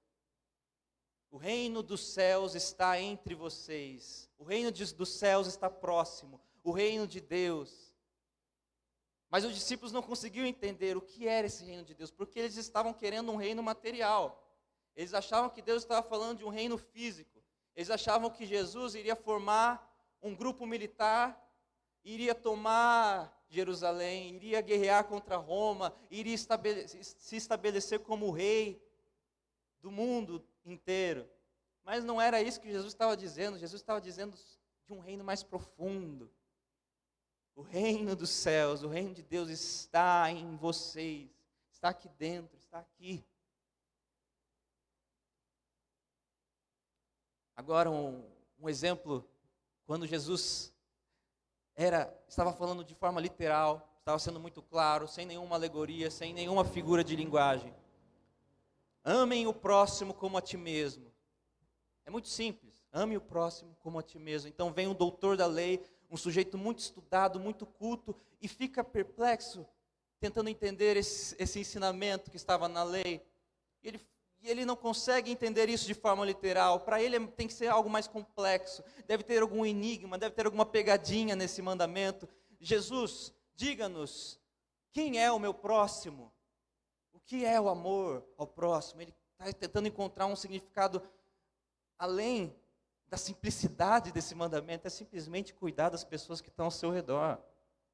O reino dos céus está entre vocês. O reino dos céus está próximo. O reino de Deus. Mas os discípulos não conseguiam entender o que era esse reino de Deus, porque eles estavam querendo um reino material. Eles achavam que Deus estava falando de um reino físico. Eles achavam que Jesus iria formar um grupo militar, iria tomar Jerusalém, iria guerrear contra Roma, iria se estabelecer como rei do mundo inteiro. Mas não era isso que Jesus estava dizendo. Jesus estava dizendo de um reino mais profundo. O reino dos céus, o reino de Deus está em vocês, está aqui dentro, está aqui. Agora um exemplo, quando Jesus estava falando de forma literal, estava sendo muito claro, sem nenhuma alegoria, sem nenhuma figura de linguagem. Amem o próximo como a ti mesmo. É muito simples. Ame o próximo como a ti mesmo. Então vem um doutor da lei, um sujeito muito estudado, muito culto, e fica perplexo, tentando entender esse ensinamento que estava na lei. E ele não consegue entender isso de forma literal. Para ele tem que ser algo mais complexo. Deve ter algum enigma, deve ter alguma pegadinha nesse mandamento. Jesus, diga-nos, quem é o meu próximo? O que é o amor ao próximo? Ele está tentando encontrar um significado além da simplicidade desse mandamento, é simplesmente cuidar das pessoas que estão ao seu redor.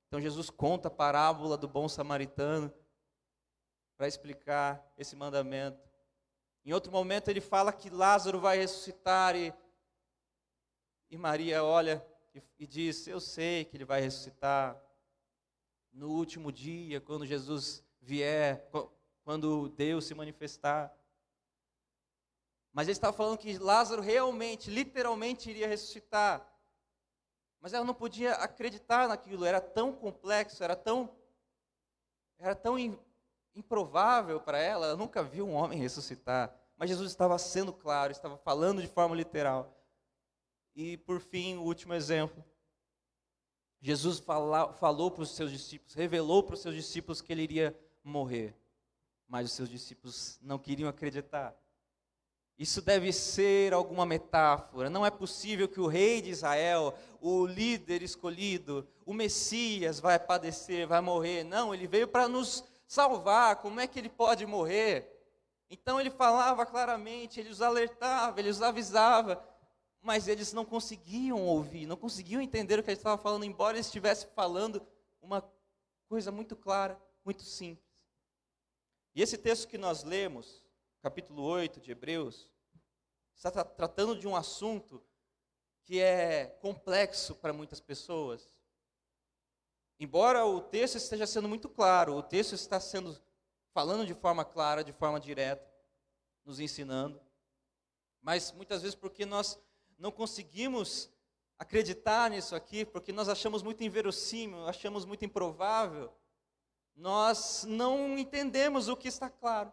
Então Jesus conta a parábola do bom samaritano para explicar esse mandamento. Em outro momento ele fala que Lázaro vai ressuscitar e Maria olha e diz, eu sei que ele vai ressuscitar no último dia, quando Jesus vier, quando Deus se manifestar. Mas ele estava falando que Lázaro realmente, literalmente iria ressuscitar. Mas ela não podia acreditar naquilo, era tão complexo, era tão improvável para ela, ela nunca viu um homem ressuscitar. Mas Jesus estava sendo claro, estava falando de forma literal. E por fim, o último exemplo. Jesus falou para os seus discípulos, revelou para os seus discípulos que ele iria morrer. Mas os seus discípulos não queriam acreditar. Isso deve ser alguma metáfora. Não é possível que o rei de Israel, o líder escolhido, o Messias vai padecer, vai morrer. Não, ele veio para nos salvar. Como é que ele pode morrer? Então ele falava claramente, ele os alertava, ele os avisava, mas eles não conseguiam ouvir, não conseguiam entender o que ele estava falando, embora ele estivesse falando uma coisa muito clara, muito simples. E esse texto que nós lemos, capítulo 8 de Hebreus, está tratando de um assunto que é complexo para muitas pessoas. Embora o texto esteja sendo muito claro, o texto está falando de forma clara, de forma direta, nos ensinando, mas muitas vezes porque nós não conseguimos acreditar nisso aqui, porque nós achamos muito inverossímil, achamos muito improvável, nós não entendemos o que está claro.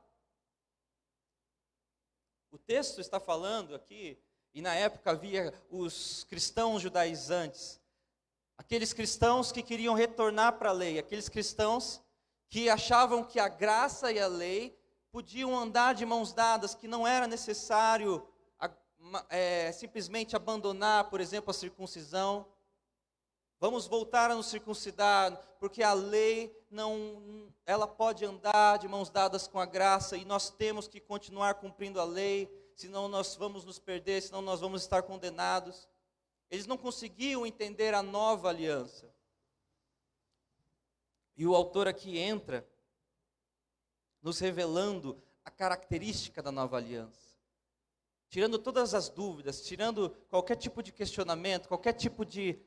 O texto está falando aqui, e na época havia os cristãos judaizantes, aqueles cristãos que queriam retornar para a lei, aqueles cristãos que achavam que a graça e a lei podiam andar de mãos dadas, que não era necessário simplesmente abandonar, por exemplo, a circuncisão. Vamos voltar a nos circuncidar, porque a lei ela pode andar de mãos dadas com a graça e nós temos que continuar cumprindo a lei, senão nós vamos nos perder, senão nós vamos estar condenados. Eles não conseguiam entender a nova aliança. E o autor aqui entra nos revelando a característica da nova aliança. Tirando todas as dúvidas, tirando qualquer tipo de questionamento, qualquer tipo de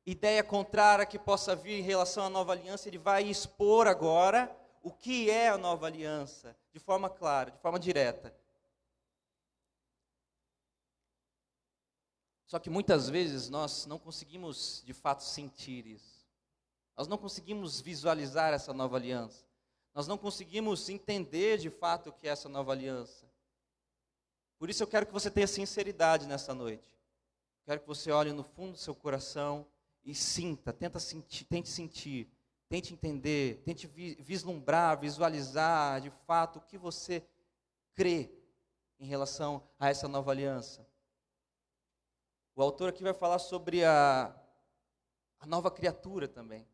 ideia contrária que possa vir em relação à nova aliança, ele vai expor agora o que é a nova aliança, de forma clara, de forma direta. Só que muitas vezes nós não conseguimos de fato sentir isso. Nós não conseguimos visualizar essa nova aliança. Nós não conseguimos entender de fato o que é essa nova aliança. Por isso eu quero que você tenha sinceridade nessa noite. Quero que você olhe no fundo do seu coração e sinta, tente sentir, tente entender, tente vislumbrar, visualizar de fato o que você crê em relação a essa nova aliança. O autor aqui vai falar sobre a nova criatura também.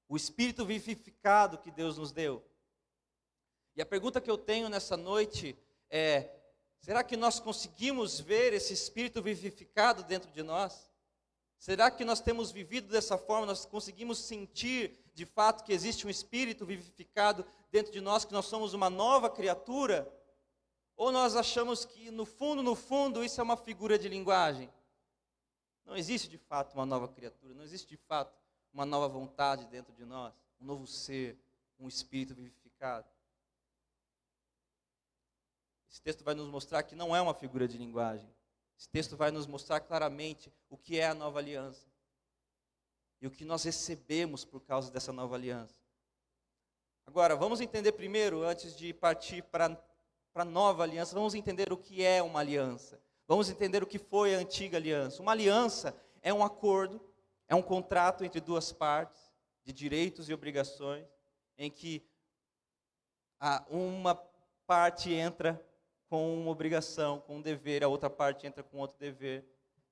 O Espírito vivificado que Deus nos deu. E a pergunta que eu tenho nessa noite é: será que nós conseguimos ver esse Espírito vivificado dentro de nós? Será que nós temos vivido dessa forma? Nós conseguimos sentir de fato que existe um Espírito vivificado dentro de nós, que nós somos uma nova criatura? Ou nós achamos que no fundo, isso é uma figura de linguagem? Não existe de fato uma nova criatura, não existe de fato uma nova vontade dentro de nós, um novo ser, um Espírito vivificado. Esse texto vai nos mostrar que não é uma figura de linguagem. Esse texto vai nos mostrar claramente o que é a nova aliança. E o que nós recebemos por causa dessa nova aliança. Agora, vamos entender primeiro, antes de partir para a nova aliança, vamos entender o que é uma aliança. Vamos entender o que foi a antiga aliança. Uma aliança é um acordo, É um contrato entre duas partes, de direitos e obrigações, em que uma parte entra com uma obrigação, com um dever, a outra parte entra com outro dever,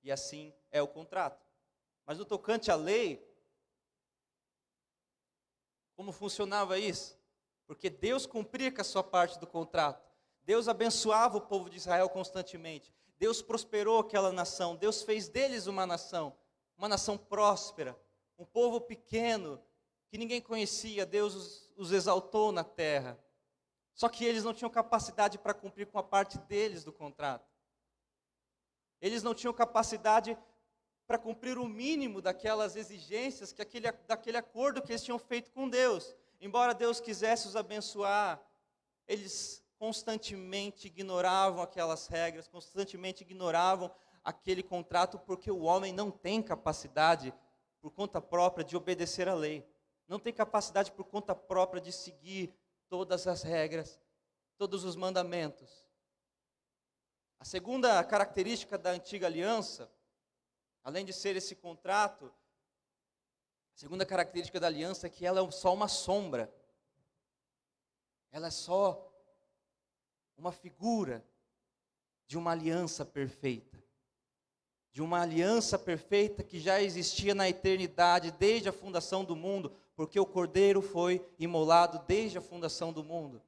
e assim é o contrato. Mas no tocante à lei, como funcionava isso? Porque Deus cumpria com a sua parte do contrato. Deus abençoava o povo de Israel constantemente. Deus prosperou aquela nação. Deus fez deles uma nação próspera, um povo pequeno, que ninguém conhecia. Deus os exaltou na terra. Só que eles não tinham capacidade para cumprir com a parte deles do contrato. Eles não tinham capacidade para cumprir o mínimo daquelas exigências, daquele acordo que eles tinham feito com Deus. Embora Deus quisesse os abençoar, eles constantemente ignoravam aquelas regras, constantemente ignoravam aquele contrato, porque o homem não tem capacidade por conta própria de obedecer à lei. Não tem capacidade por conta própria de seguir todas as regras, todos os mandamentos. A segunda característica da antiga aliança, além de ser esse contrato, a segunda característica da aliança é que ela é só uma sombra. Ela é só uma figura de uma aliança perfeita. De uma aliança perfeita que já existia na eternidade, desde a fundação do mundo, porque o Cordeiro foi imolado desde a fundação do mundo.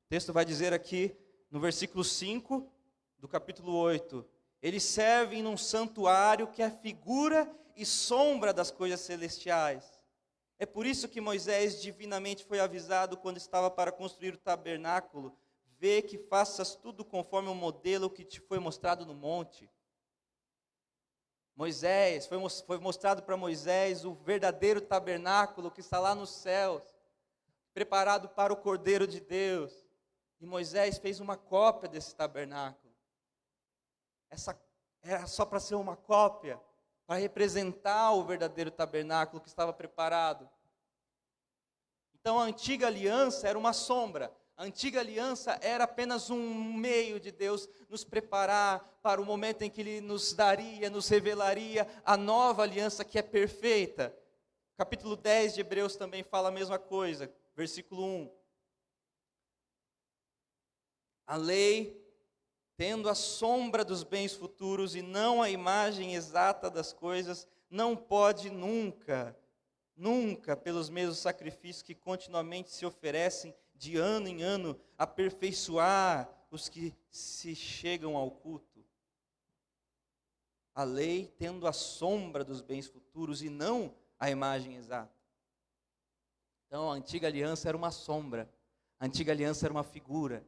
O texto vai dizer aqui, no versículo 5 do capítulo 8, eles servem num santuário que é figura e sombra das coisas celestiais. É por isso que Moisés divinamente foi avisado quando estava para construir o tabernáculo: vê que faças tudo conforme o modelo que te foi mostrado no monte. Foi mostrado para Moisés o verdadeiro tabernáculo que está lá nos céus, preparado para o Cordeiro de Deus. E Moisés fez uma cópia desse tabernáculo. Essa era só para ser uma cópia, para representar o verdadeiro tabernáculo que estava preparado. Então a antiga aliança era uma sombra. A antiga aliança era apenas um meio de Deus nos preparar para o momento em que Ele nos daria, nos revelaria a nova aliança que é perfeita. Capítulo 10 de Hebreus também fala a mesma coisa, versículo 1. A lei, tendo a sombra dos bens futuros e não a imagem exata das coisas, não pode nunca, pelos mesmos sacrifícios que continuamente se oferecem de ano em ano, aperfeiçoar os que se chegam ao culto. A lei, tendo a sombra dos bens futuros e não a imagem exata. Então, a antiga aliança era uma sombra, a antiga aliança era uma figura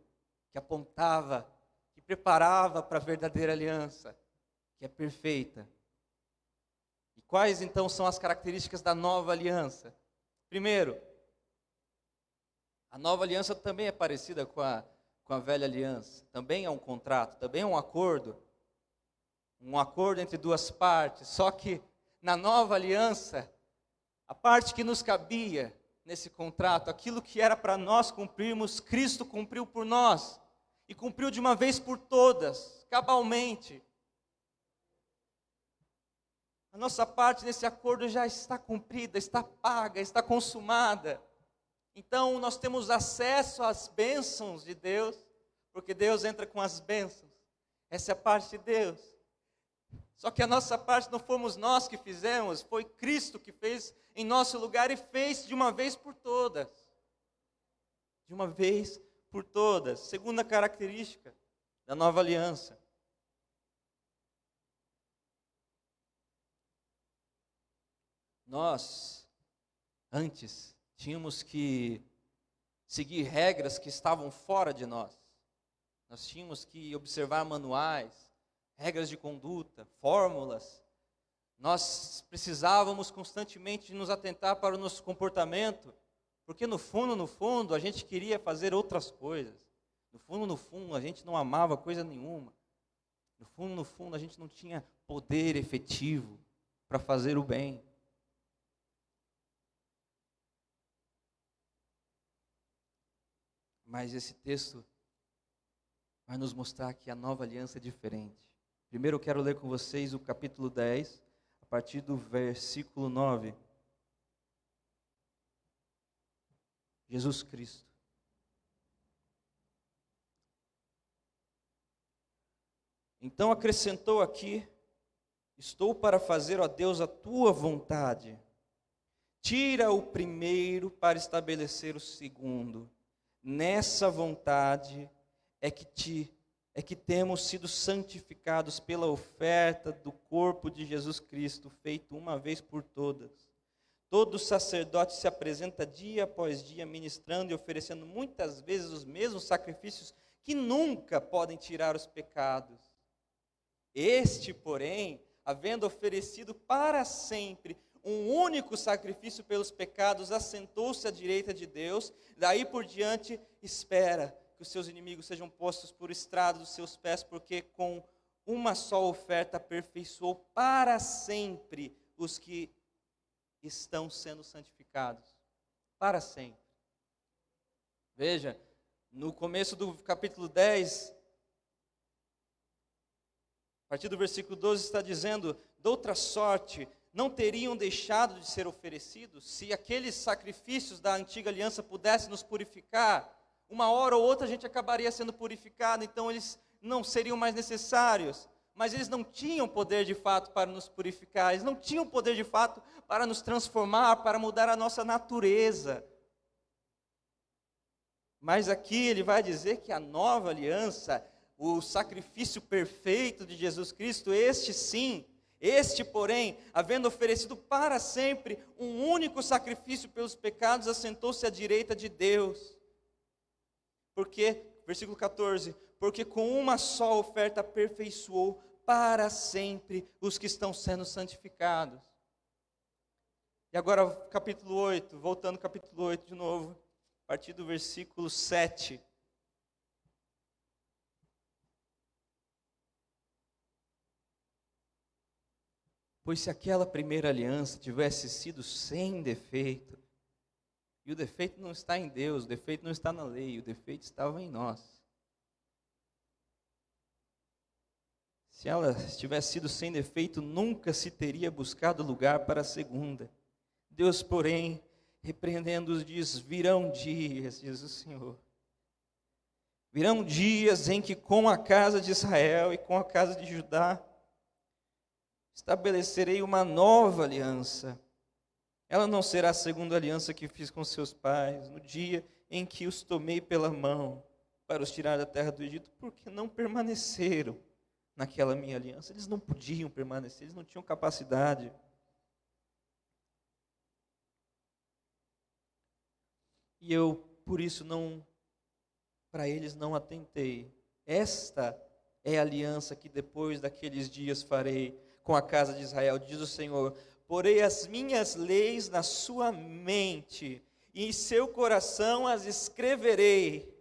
que apontava, que preparava para a verdadeira aliança, que é perfeita. E quais então são as características da nova aliança? Primeiro, a nova aliança também é parecida com a velha aliança. Também é um contrato, também é um acordo entre duas partes. Só que na nova aliança, a parte que nos cabia nesse contrato, aquilo que era para nós cumprirmos, Cristo cumpriu por nós. E cumpriu de uma vez por todas, cabalmente. A nossa parte nesse acordo já está cumprida, está paga, está consumada. Então nós temos acesso às bênçãos de Deus, porque Deus entra com as bênçãos. Essa é a parte de Deus. Só que a nossa parte não fomos nós que fizemos, foi Cristo que fez em nosso lugar e fez de uma vez por todas. De uma vez por todas. Segunda característica da nova aliança. Nós, antes, tínhamos que seguir regras que estavam fora de nós. Nós tínhamos que observar manuais, regras de conduta, fórmulas. Nós precisávamos constantemente nos atentar para o nosso comportamento, porque no fundo, a gente queria fazer outras coisas. No fundo, a gente não amava coisa nenhuma. No fundo, a gente não tinha poder efetivo para fazer o bem. Mas esse texto vai nos mostrar que a nova aliança é diferente. Primeiro eu quero ler com vocês o capítulo 10, a partir do versículo 9. Jesus Cristo. Então acrescentou aqui: estou para fazer, ó Deus, a tua vontade. Tira o primeiro para estabelecer o segundo. Nessa vontade é que temos sido santificados pela oferta do corpo de Jesus Cristo, feito uma vez por todas. Todo sacerdote se apresenta dia após dia, ministrando e oferecendo muitas vezes os mesmos sacrifícios que nunca podem tirar os pecados. Este, porém, havendo oferecido para sempre um único sacrifício pelos pecados, assentou-se à direita de Deus, daí por diante espera que os seus inimigos sejam postos por estrado dos seus pés, porque com uma só oferta aperfeiçoou para sempre os que estão sendo santificados. Para sempre. Veja, no começo do capítulo 10, a partir do versículo 12 está dizendo: de outra sorte, não teriam deixado de ser oferecidos, se aqueles sacrifícios da antiga aliança pudessem nos purificar. Uma hora ou outra a gente acabaria sendo purificado, então eles não seriam mais necessários. Mas eles não tinham poder de fato para nos purificar, eles não tinham poder de fato para nos transformar, para mudar a nossa natureza. Mas aqui ele vai dizer que a nova aliança, o sacrifício perfeito de Jesus Cristo, este sim, este porém, havendo oferecido para sempre um único sacrifício pelos pecados, assentou-se à direita de Deus. Porque, versículo 14, porque com uma só oferta aperfeiçoou para sempre os que estão sendo santificados. E agora capítulo 8, voltando ao capítulo 8 de novo, a partir do versículo 7. Pois se aquela primeira aliança tivesse sido sem defeito, e o defeito não está em Deus, o defeito não está na lei, o defeito estava em nós. Se ela tivesse sido sem defeito, nunca se teria buscado lugar para a segunda. Deus, porém, repreendendo-os, diz: virão dias, diz o Senhor. Virão dias em que com a casa de Israel e com a casa de Judá estabelecerei uma nova aliança. Ela não será a segunda aliança que fiz com seus pais, no dia em que os tomei pela mão para os tirar da terra do Egito, porque não permaneceram naquela minha aliança. Eles não podiam permanecer, eles não tinham capacidade. E eu, por isso, para eles não atentei. Esta é a aliança que depois daqueles dias farei com a casa de Israel, diz o Senhor: porei as minhas leis na sua mente, e em seu coração as escreverei.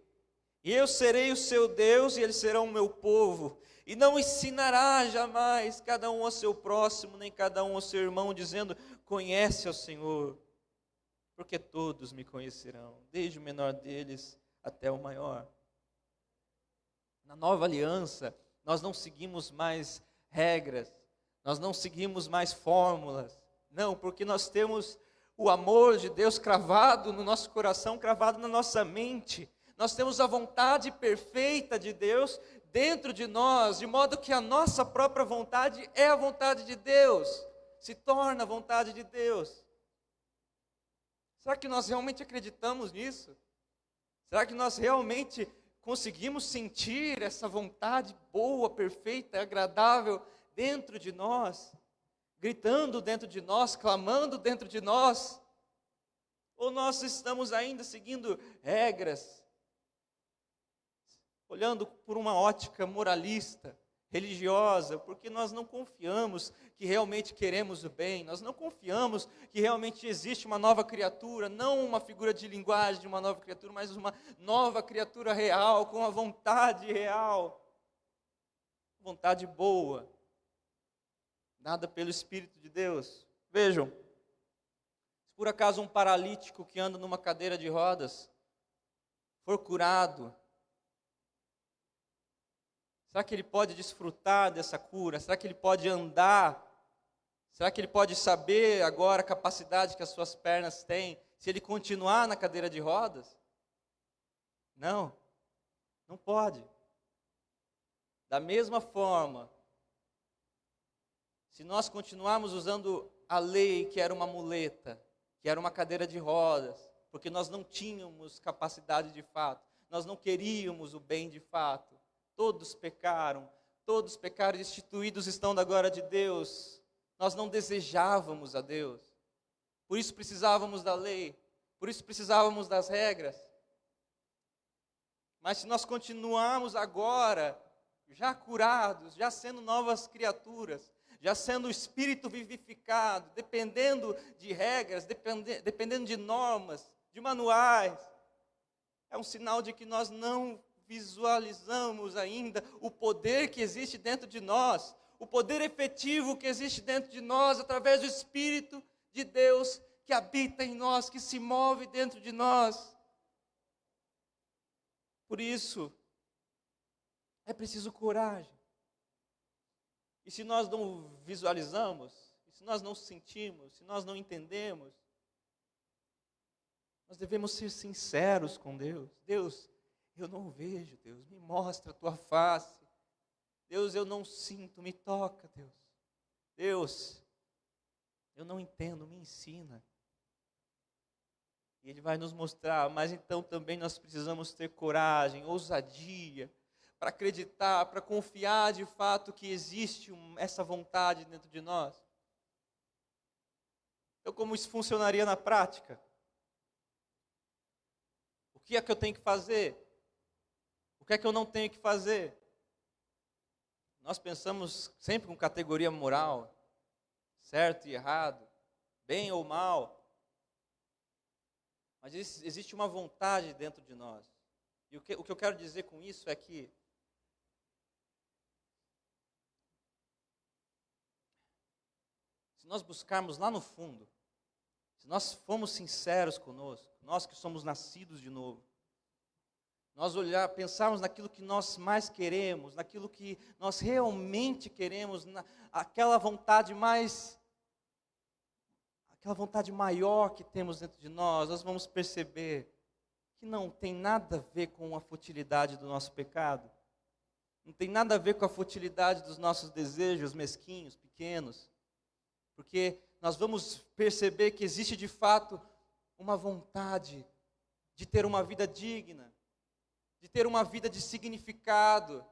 E eu serei o seu Deus, e eles serão o meu povo. E não ensinará jamais cada um ao seu próximo, nem cada um ao seu irmão, dizendo: conhece ao Senhor, porque todos me conhecerão, desde o menor deles até o maior. Na nova aliança, nós não seguimos mais regras, nós não seguimos mais fórmulas, não, porque nós temos o amor de Deus cravado no nosso coração, cravado na nossa mente. Nós temos a vontade perfeita de Deus dentro de nós, de modo que a nossa própria vontade é a vontade de Deus, se torna a vontade de Deus. Será que nós realmente acreditamos nisso? Será que nós realmente conseguimos sentir essa vontade boa, perfeita, agradável dentro de nós, gritando dentro de nós, clamando dentro de nós? Ou nós estamos ainda seguindo regras, olhando por uma ótica moralista, religiosa, porque nós não confiamos que realmente queremos o bem, nós não confiamos que realmente existe uma nova criatura, não uma figura de linguagem de uma nova criatura, mas uma nova criatura real, com a vontade real, vontade boa, dada pelo Espírito de Deus. Vejam, se por acaso um paralítico que anda numa cadeira de rodas for curado, Será que ele pode desfrutar dessa cura? Será que ele pode andar? Será que ele pode saber agora a capacidade que as suas pernas têm, se ele continuar na cadeira de rodas? Não, não pode. Da mesma forma, se nós continuarmos usando a lei, que era uma muleta, que era uma cadeira de rodas, porque nós não tínhamos capacidade de fato, nós não queríamos o bem de fato, todos pecaram destituídos estão da glória de Deus, nós não desejávamos a Deus, por isso precisávamos da lei, por isso precisávamos das regras. Mas se nós continuarmos agora, já curados, já sendo novas criaturas, já sendo o Espírito vivificado, dependendo de regras, dependendo de normas, de manuais, é um sinal de que nós não visualizamos ainda o poder que existe dentro de nós, o poder efetivo que existe dentro de nós, através do Espírito de Deus que habita em nós, que se move dentro de nós. Por isso, é preciso coragem. E se nós não visualizamos, se nós não sentimos, se nós não entendemos, nós devemos ser sinceros com Deus. Deus, eu não vejo, Deus, me mostra a tua face. Deus, eu não sinto, me toca, Deus. Deus, eu não entendo, me ensina. E Ele vai nos mostrar, mas então também nós precisamos ter coragem, ousadia, para acreditar, para confiar de fato que existe essa vontade dentro de nós. Então, como isso funcionaria na prática? O que é que eu tenho que fazer? O que é que eu não tenho que fazer? Nós pensamos sempre com categoria moral, certo e errado, bem ou mal. Mas existe uma vontade dentro de nós. E o que eu quero dizer com isso é que se nós buscarmos lá no fundo, se nós formos sinceros conosco, nós que somos nascidos de novo, nós pensarmos naquilo que nós mais queremos, naquilo que nós realmente queremos, aquela vontade maior que temos dentro de nós vamos perceber que não tem nada a ver com a futilidade do nosso pecado, não tem nada a ver com a futilidade dos nossos desejos mesquinhos, pequenos, porque nós vamos perceber que existe de fato uma vontade de ter uma vida digna, de ter uma vida de significado,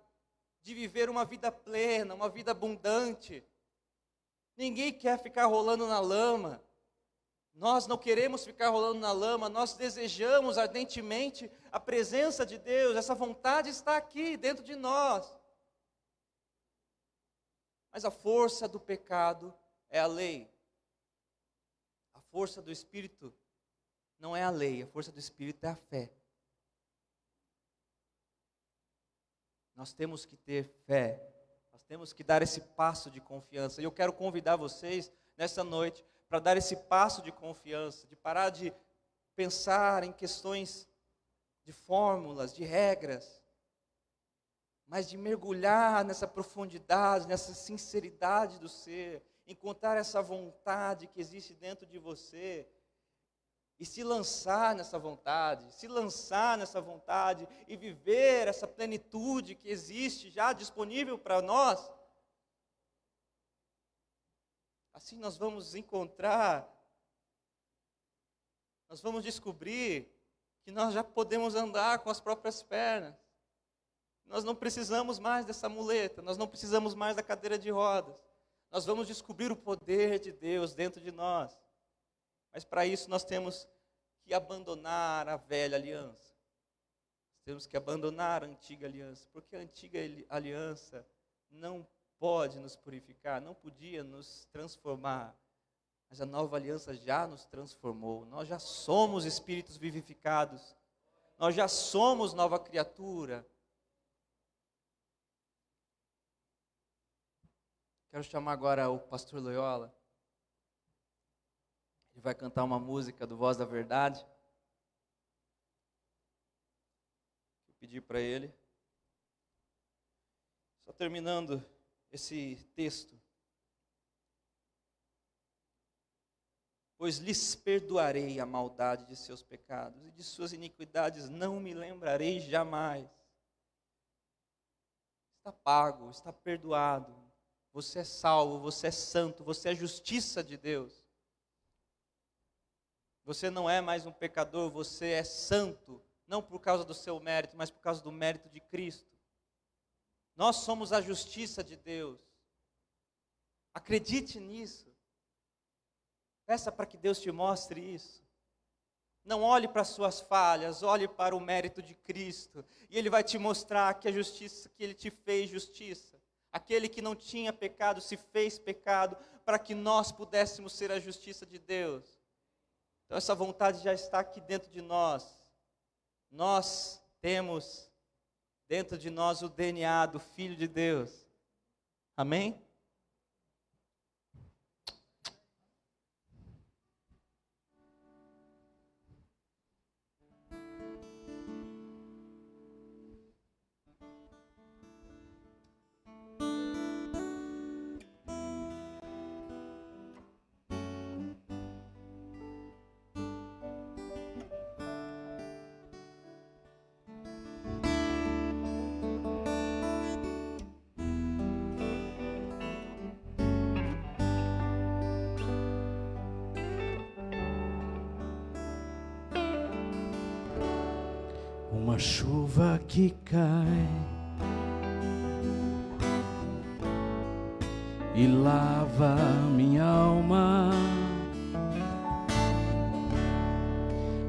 de viver uma vida plena, uma vida abundante. Ninguém quer ficar rolando na lama. Nós não queremos ficar rolando na lama, nós desejamos ardentemente a presença de Deus, essa vontade está aqui dentro de nós. Mas a força do pecado é a lei. A força do Espírito não é a lei, a força do Espírito é a fé. Nós temos que ter fé, nós temos que dar esse passo de confiança. E eu quero convidar vocês nessa noite para dar esse passo de confiança, de parar de pensar em questões de fórmulas, de regras, mas de mergulhar nessa profundidade, nessa sinceridade do ser, encontrar essa vontade que existe dentro de você e se lançar nessa vontade, e viver essa plenitude que existe já disponível para nós. Assim nós vamos encontrar, nós vamos descobrir que nós já podemos andar com as próprias pernas. Nós não precisamos mais dessa muleta, nós não precisamos mais da cadeira de rodas. Nós vamos descobrir o poder de Deus dentro de nós. Mas para isso nós temos que abandonar a velha aliança. Temos que abandonar a antiga aliança, porque a antiga aliança não pode nos purificar, não podia nos transformar. Mas a nova aliança já nos transformou. Nós já somos espíritos vivificados. Nós já somos nova criatura. Quero chamar agora o pastor Loyola. Ele vai cantar uma música do Voz da Verdade. Vou pedir para ele. Só terminando esse texto. Pois lhes perdoarei a maldade de seus pecados, e de suas iniquidades não me lembrarei jamais. Está pago, está perdoado. Você é salvo, você é santo, você é justiça de Deus. Você não é mais um pecador, você é santo, não por causa do seu mérito, mas por causa do mérito de Cristo. Nós somos a justiça de Deus. Acredite nisso. Peça para que Deus te mostre isso. Não olhe para as suas falhas, olhe para o mérito de Cristo. E Ele vai te mostrar que a justiça, que Ele te fez justiça. Aquele que não tinha pecado se fez pecado para que nós pudéssemos ser a justiça de Deus. Então essa vontade já está aqui dentro de nós. Nós temos dentro de nós o DNA do Filho de Deus. Amém? Uma chuva que cai e lava minha alma.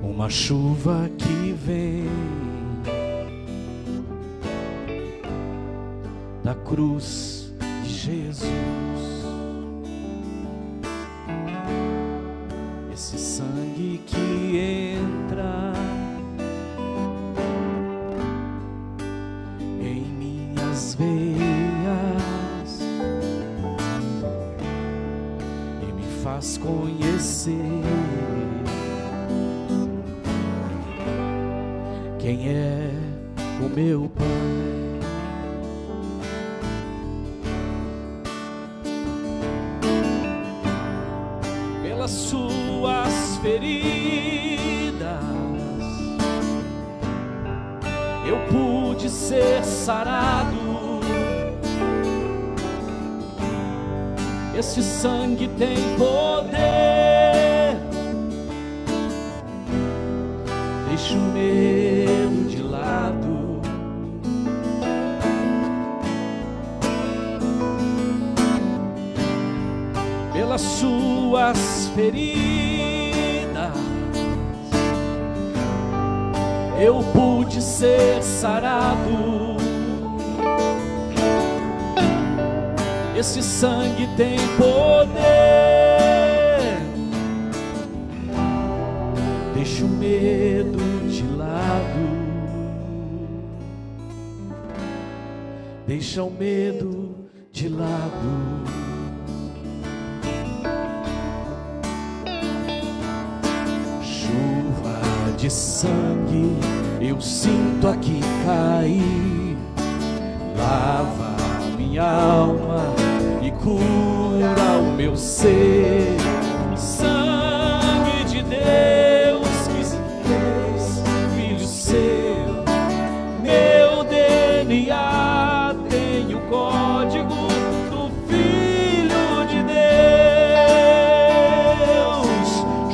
Uma chuva que vem da cruz de Jesus. Esse sangue que entra em minhas veias e me faz conhecer quem é o meu Pai. Pelas suas feridas eu pude ser sarado. Esse sangue tem poder. Deixa o medo de lado. Pelas suas feridas eu pude ser sarado. Esse sangue tem poder. Deixa o medo de lado. Deixa o medo de lado. Chuva de sangue eu sinto aqui cair. Lava minha alma e cura o meu ser. Sangue de Deus que se fez filho seu. Meu DNA tem o código do Filho de Deus.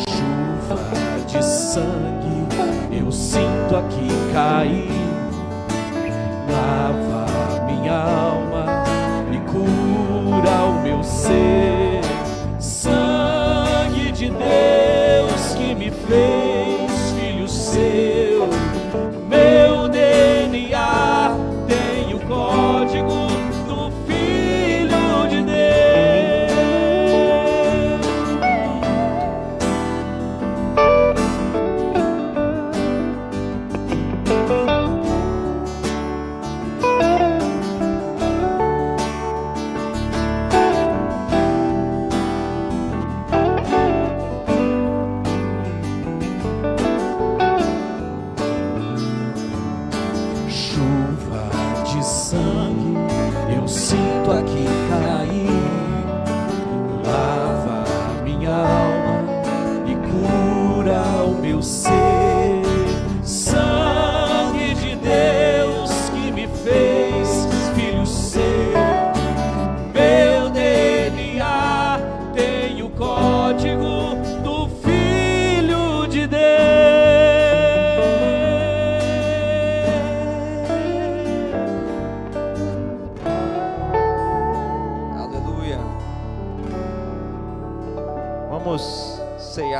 Chuva de sangue eu sinto aqui cair. Lava minha alma e cura o meu ser. Sangue de Deus que me fez filho seu. Meu DNA tem o código do Filho de Deus.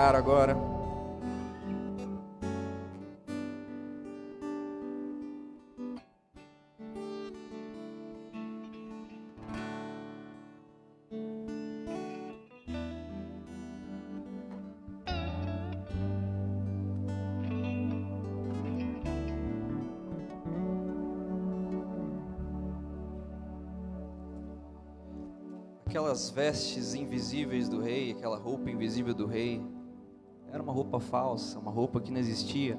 cear agora. Aquelas vestes invisíveis do rei, aquela roupa invisível do rei, era uma roupa falsa, uma roupa que não existia.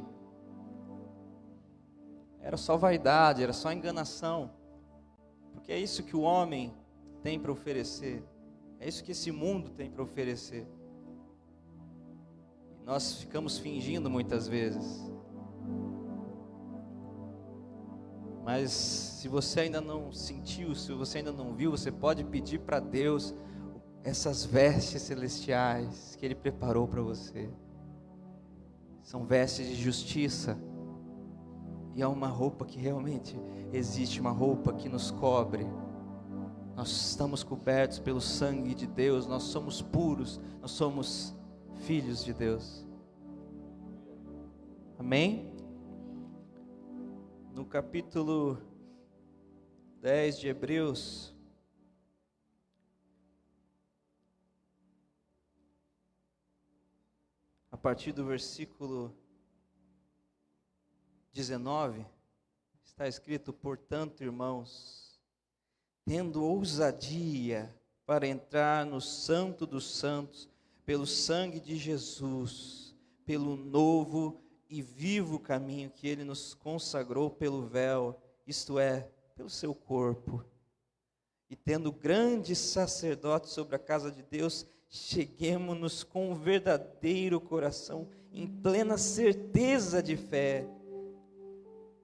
Era só vaidade, era só enganação. Porque é isso que o homem tem para oferecer. É isso que esse mundo tem para oferecer. E nós ficamos fingindo muitas vezes. Mas se você ainda não sentiu, se você ainda não viu, você pode pedir para Deus essas vestes celestiais que Ele preparou para você. São vestes de justiça. E é uma roupa que realmente existe, uma roupa que nos cobre. Nós estamos cobertos pelo sangue de Deus, nós somos puros, nós somos filhos de Deus. Amém? No capítulo 10 de Hebreus, a partir do versículo 19, está escrito: portanto, irmãos, tendo ousadia para entrar no Santo dos Santos, pelo sangue de Jesus, pelo novo e vivo caminho que Ele nos consagrou pelo véu, isto é, pelo seu corpo. E tendo grande sacerdote sobre a casa de Deus, cheguemo-nos com um verdadeiro coração, em plena certeza de fé,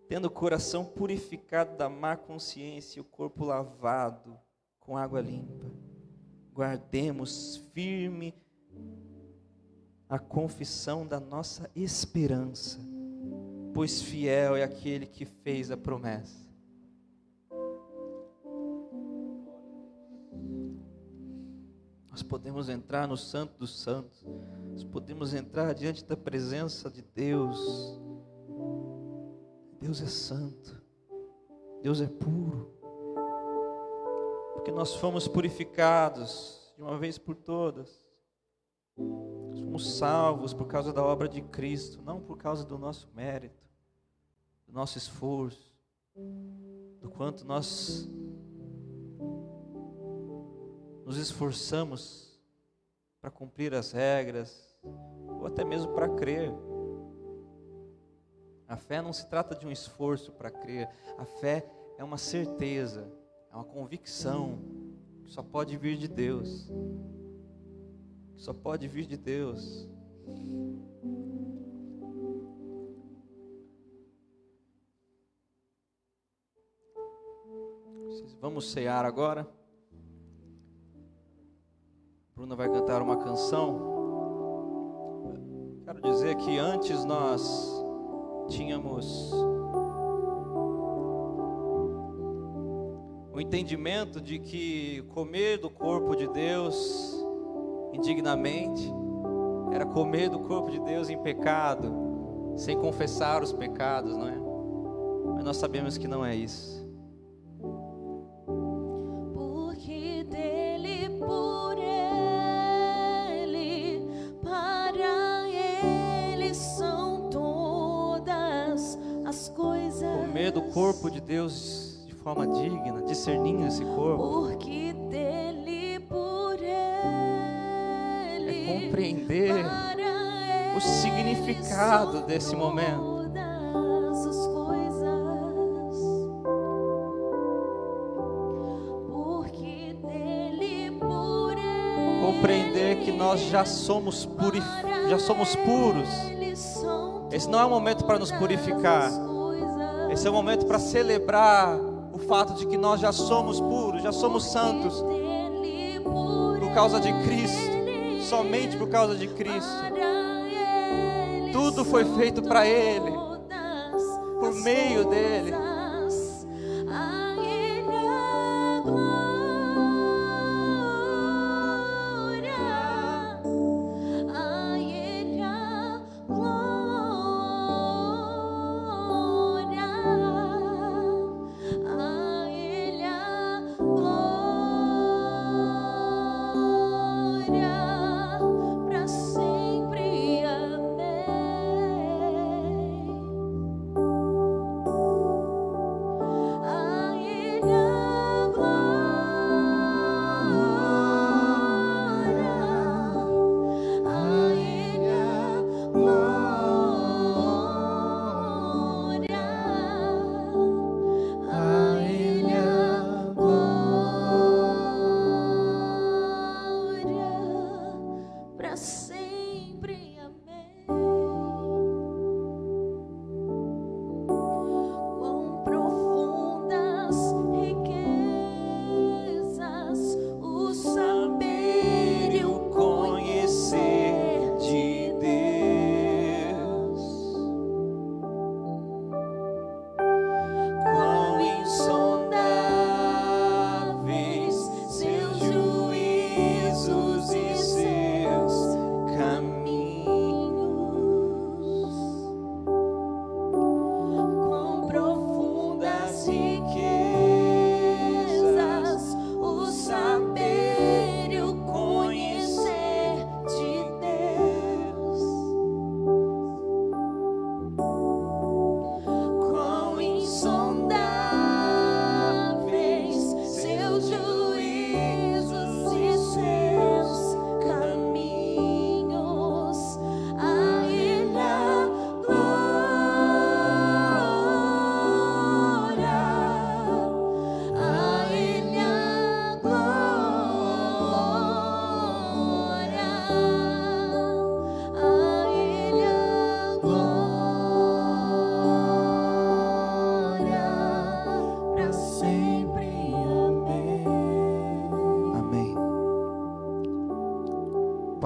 tendo o coração purificado da má consciência e o corpo lavado com água limpa. Guardemos firme a confissão da nossa esperança, pois fiel é aquele que fez a promessa. Nós podemos entrar no Santo dos Santos, nós podemos entrar diante da presença de Deus. Deus é santo, Deus é puro, porque nós fomos purificados de uma vez por todas. Somos salvos por causa da obra de Cristo, não por causa do nosso mérito, do nosso esforço, do quanto nós nos esforçamos para cumprir as regras, ou até mesmo para crer. A fé não se trata de um esforço para crer, a fé é uma certeza, é uma convicção que só pode vir de Deus. Só pode vir de Deus. Vamos cear agora. Bruna vai cantar uma canção. Quero dizer que antes nós tínhamos o entendimento de que comer do corpo de Deus indignamente era comer do corpo de Deus em pecado, sem confessar os pecados, não é? Mas nós sabemos que não é isso. Porque dele, por ele, para ele são todas as coisas. Comer do corpo de Deus de forma digna, discernindo esse corpo. Porque dele, por ele, compreender o significado desse momento. todas as coisas. Porque dele, por ele, Compreender que nós já somos puros. Esse não é o momento para nos purificar. Esse é o momento para celebrar o fato de que nós já somos puros, já somos santos por causa de Cristo, somente por causa de Cristo. Tudo foi feito para Ele, por meio dEle. A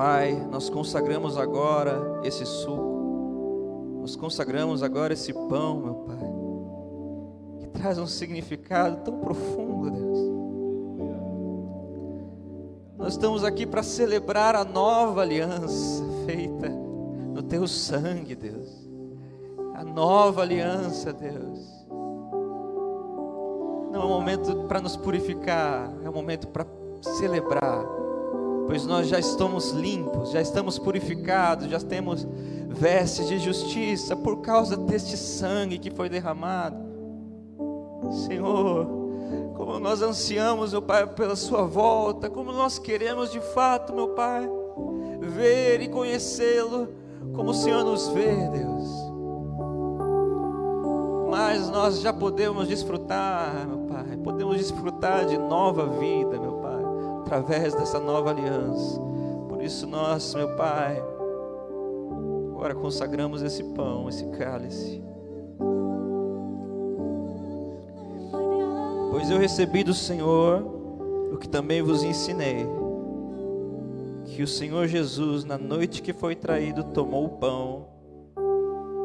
Pai, nós consagramos agora esse suco, nós consagramos agora esse pão, meu Pai, que traz um significado tão profundo, Deus. Nós estamos aqui para celebrar a nova aliança feita no Teu sangue, Deus. A nova aliança, Deus. Não é um momento para nos purificar, é um momento para celebrar, pois nós já estamos limpos, já estamos purificados, já temos vestes de justiça por causa deste sangue que foi derramado. Senhor, como nós ansiamos, meu Pai, pela sua volta, como nós queremos de fato, meu Pai, ver e conhecê-lo como o Senhor nos vê, Deus. Mas nós já podemos desfrutar, meu Pai, podemos desfrutar de nova vida, meu Pai, através dessa nova aliança. Por isso nós, meu Pai, agora consagramos esse pão, esse cálice. Pois eu recebi do Senhor o que também vos ensinei, que o Senhor Jesus, na noite que foi traído, tomou o pão,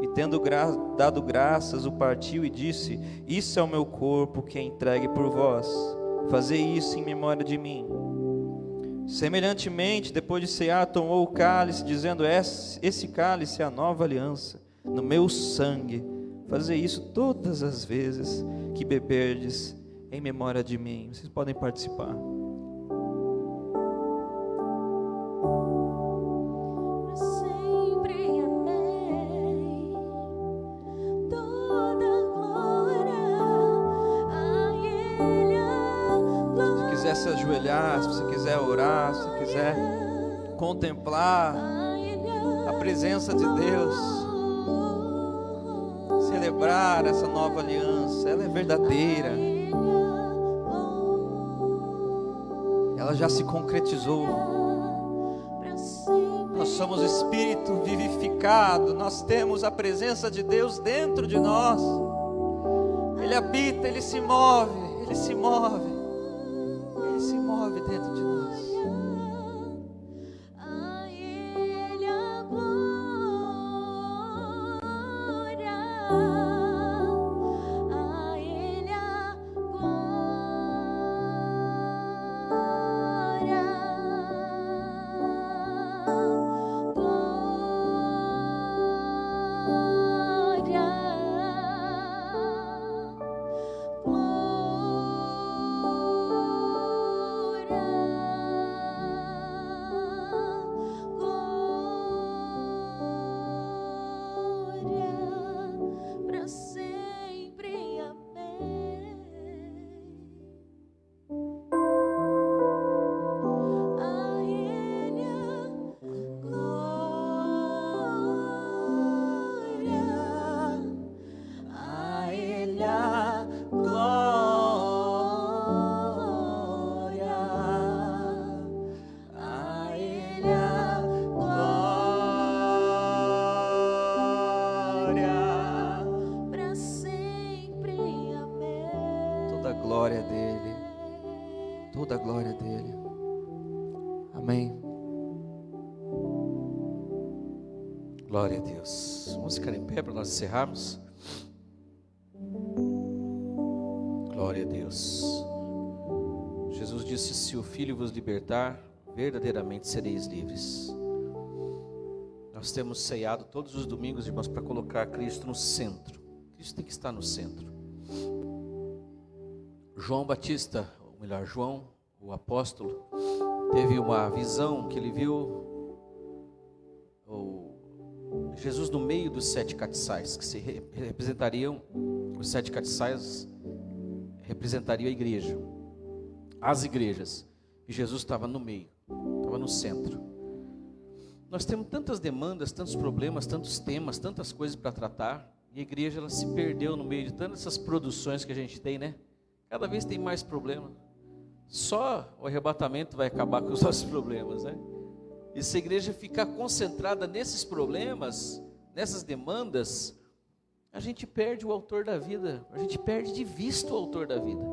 e tendo dado graças, o partiu e disse: isso é o meu corpo que é entregue por vós, fazei isso em memória de mim. Semelhantemente, depois de cear, tomou o cálice, dizendo: esse cálice é a nova aliança, no meu sangue, fazei isso todas as vezes que beberdes, em memória de mim. Vocês podem participar. Se ajoelhar, se você quiser orar, se você quiser contemplar a presença de Deus, celebrar essa nova aliança, ela é verdadeira, ela já se concretizou. Nós somos espírito vivificado, nós temos a presença de Deus dentro de nós. Ele habita, Ele se move, Ele se move. Ele se move dentro de nós. A Ele a glória, a Ele a glória dele, toda a glória dele. Amém. Glória a Deus. Vamos ficar em pé para nós encerrarmos. Glória a Deus. Jesus disse: se o Filho vos libertar, verdadeiramente sereis livres. Nós temos ceado todos os domingos, irmãos, para colocar Cristo no centro. Cristo tem que estar no centro. João Batista, ou melhor, João, o apóstolo, teve uma visão que ele viu Jesus no meio dos 7 castiçais, que se representariam, os 7 castiçais representariam a igreja, as igrejas, e Jesus estava no meio, estava no centro. Nós temos tantas demandas, tantos problemas, tantos temas, tantas coisas para tratar, e a igreja ela se perdeu no meio de tantas essas produções que a gente tem, né? Cada vez tem mais problema. Só o arrebatamento vai acabar com os nossos problemas, né? E se a igreja ficar concentrada nesses problemas, nessas demandas, a gente perde o autor da vida, a gente perde de vista o autor da vida.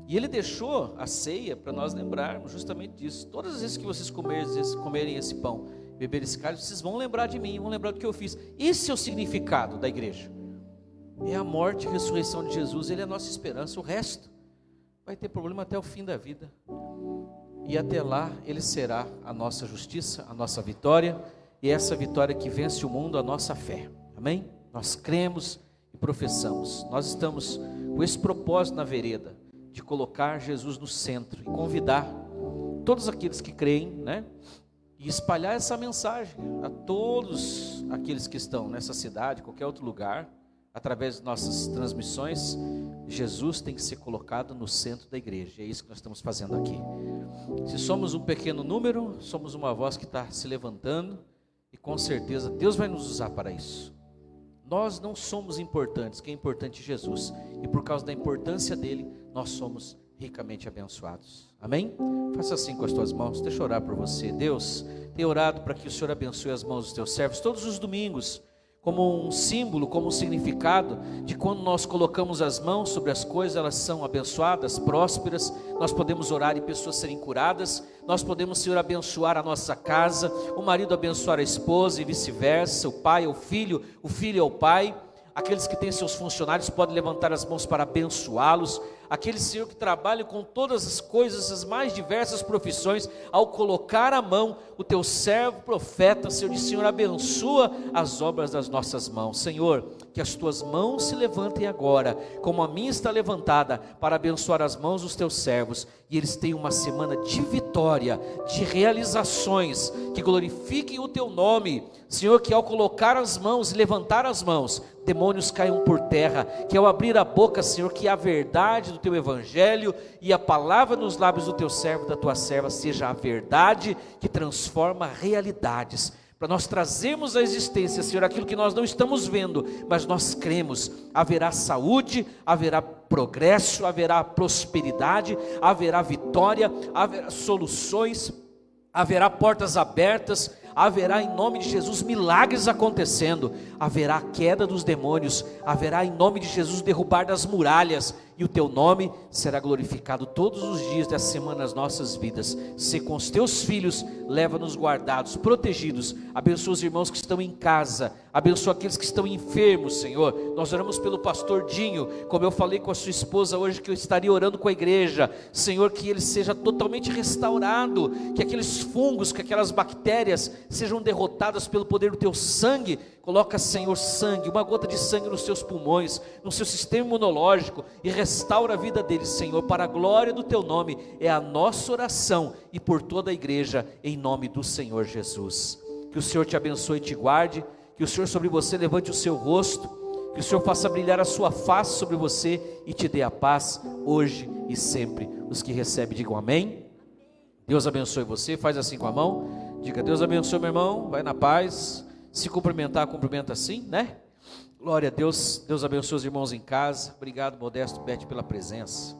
E Ele deixou a ceia para nós lembrarmos justamente disso. Todas as vezes que vocês comerem esse pão, beberem esse cálice, vocês vão lembrar de mim, vão lembrar do que eu fiz. Esse é o significado da igreja. É a morte e a ressurreição de Jesus. Ele é a nossa esperança. O resto vai ter problema até o fim da vida. E até lá Ele será a nossa justiça, a nossa vitória. E essa vitória que vence o mundo, a nossa fé. Amém? Nós cremos e professamos. Nós estamos com esse propósito na vereda, de colocar Jesus no centro e convidar todos aqueles que creem, né? E espalhar essa mensagem a todos aqueles que estão nessa cidade, qualquer outro lugar, através de nossas transmissões. Jesus tem que ser colocado no centro da igreja. É isso que nós estamos fazendo aqui. Se somos um pequeno número, somos uma voz que está se levantando, e com certeza Deus vai nos usar para isso. Nós não somos importantes, quem é importante é Jesus, e por causa da importância dele, nós somos ricamente abençoados. Amém? Faça assim com as tuas mãos. Deixa eu orar por você. Deus, tenho orado para que o Senhor abençoe as mãos dos teus servos todos os domingos, como um símbolo, como um significado de quando nós colocamos as mãos sobre as coisas, elas são abençoadas, prósperas. Nós podemos orar e pessoas serem curadas. Nós podemos, Senhor, abençoar a nossa casa, o marido abençoar a esposa e vice-versa, o pai ao filho, o filho ao pai. Aqueles que têm seus funcionários podem levantar as mãos para abençoá-los. Aquele Senhor que trabalha com todas as coisas, as mais diversas profissões, ao colocar a mão, o teu servo profeta, Senhor, diz: Senhor, abençoa as obras das nossas mãos. Senhor, que as tuas mãos se levantem agora, como a minha está levantada, para abençoar as mãos dos teus servos, e eles tenham uma semana de vitória, de realizações, que glorifiquem o teu nome. Senhor, que ao colocar as mãos e levantar as mãos, demônios caiam por terra, que ao abrir a boca, Senhor, que a verdade do teu evangelho e a palavra nos lábios do teu servo, da tua serva, seja a verdade que transforma realidades, para nós trazermos à existência, Senhor, aquilo que nós não estamos vendo, mas nós cremos. Haverá saúde, haverá progresso, haverá prosperidade, haverá vitória, haverá soluções, haverá portas abertas, haverá em nome de Jesus milagres acontecendo, haverá queda dos demônios, haverá em nome de Jesus derrubar das muralhas, e o teu nome será glorificado todos os dias dessa semana nas nossas vidas. Se com os teus filhos, leva-nos guardados, protegidos. Abençoa os irmãos que estão em casa, abençoa aqueles que estão enfermos, Senhor. Nós oramos pelo pastor Dinho, como eu falei com a sua esposa hoje, que eu estaria orando com a igreja, Senhor, que ele seja totalmente restaurado, que aqueles fungos, que aquelas bactérias sejam derrotadas pelo poder do teu sangue. Coloca, Senhor, sangue, uma gota de sangue nos seus pulmões, no seu sistema imunológico, e restaura a vida deles, Senhor, para a glória do teu nome. É a nossa oração, e por toda a igreja, em nome do Senhor Jesus. Que o Senhor te abençoe e te guarde, que o Senhor sobre você levante o seu rosto, que o Senhor faça brilhar a sua face sobre você e te dê a paz hoje e sempre. Os que recebem, digam amém. Deus abençoe você. Faz assim com a mão, diga: Deus abençoe meu irmão, vai na paz. Se cumprimentar, cumprimenta assim, né? Glória a Deus. Deus abençoe os irmãos em casa. Obrigado, Modesto Bete, pela presença.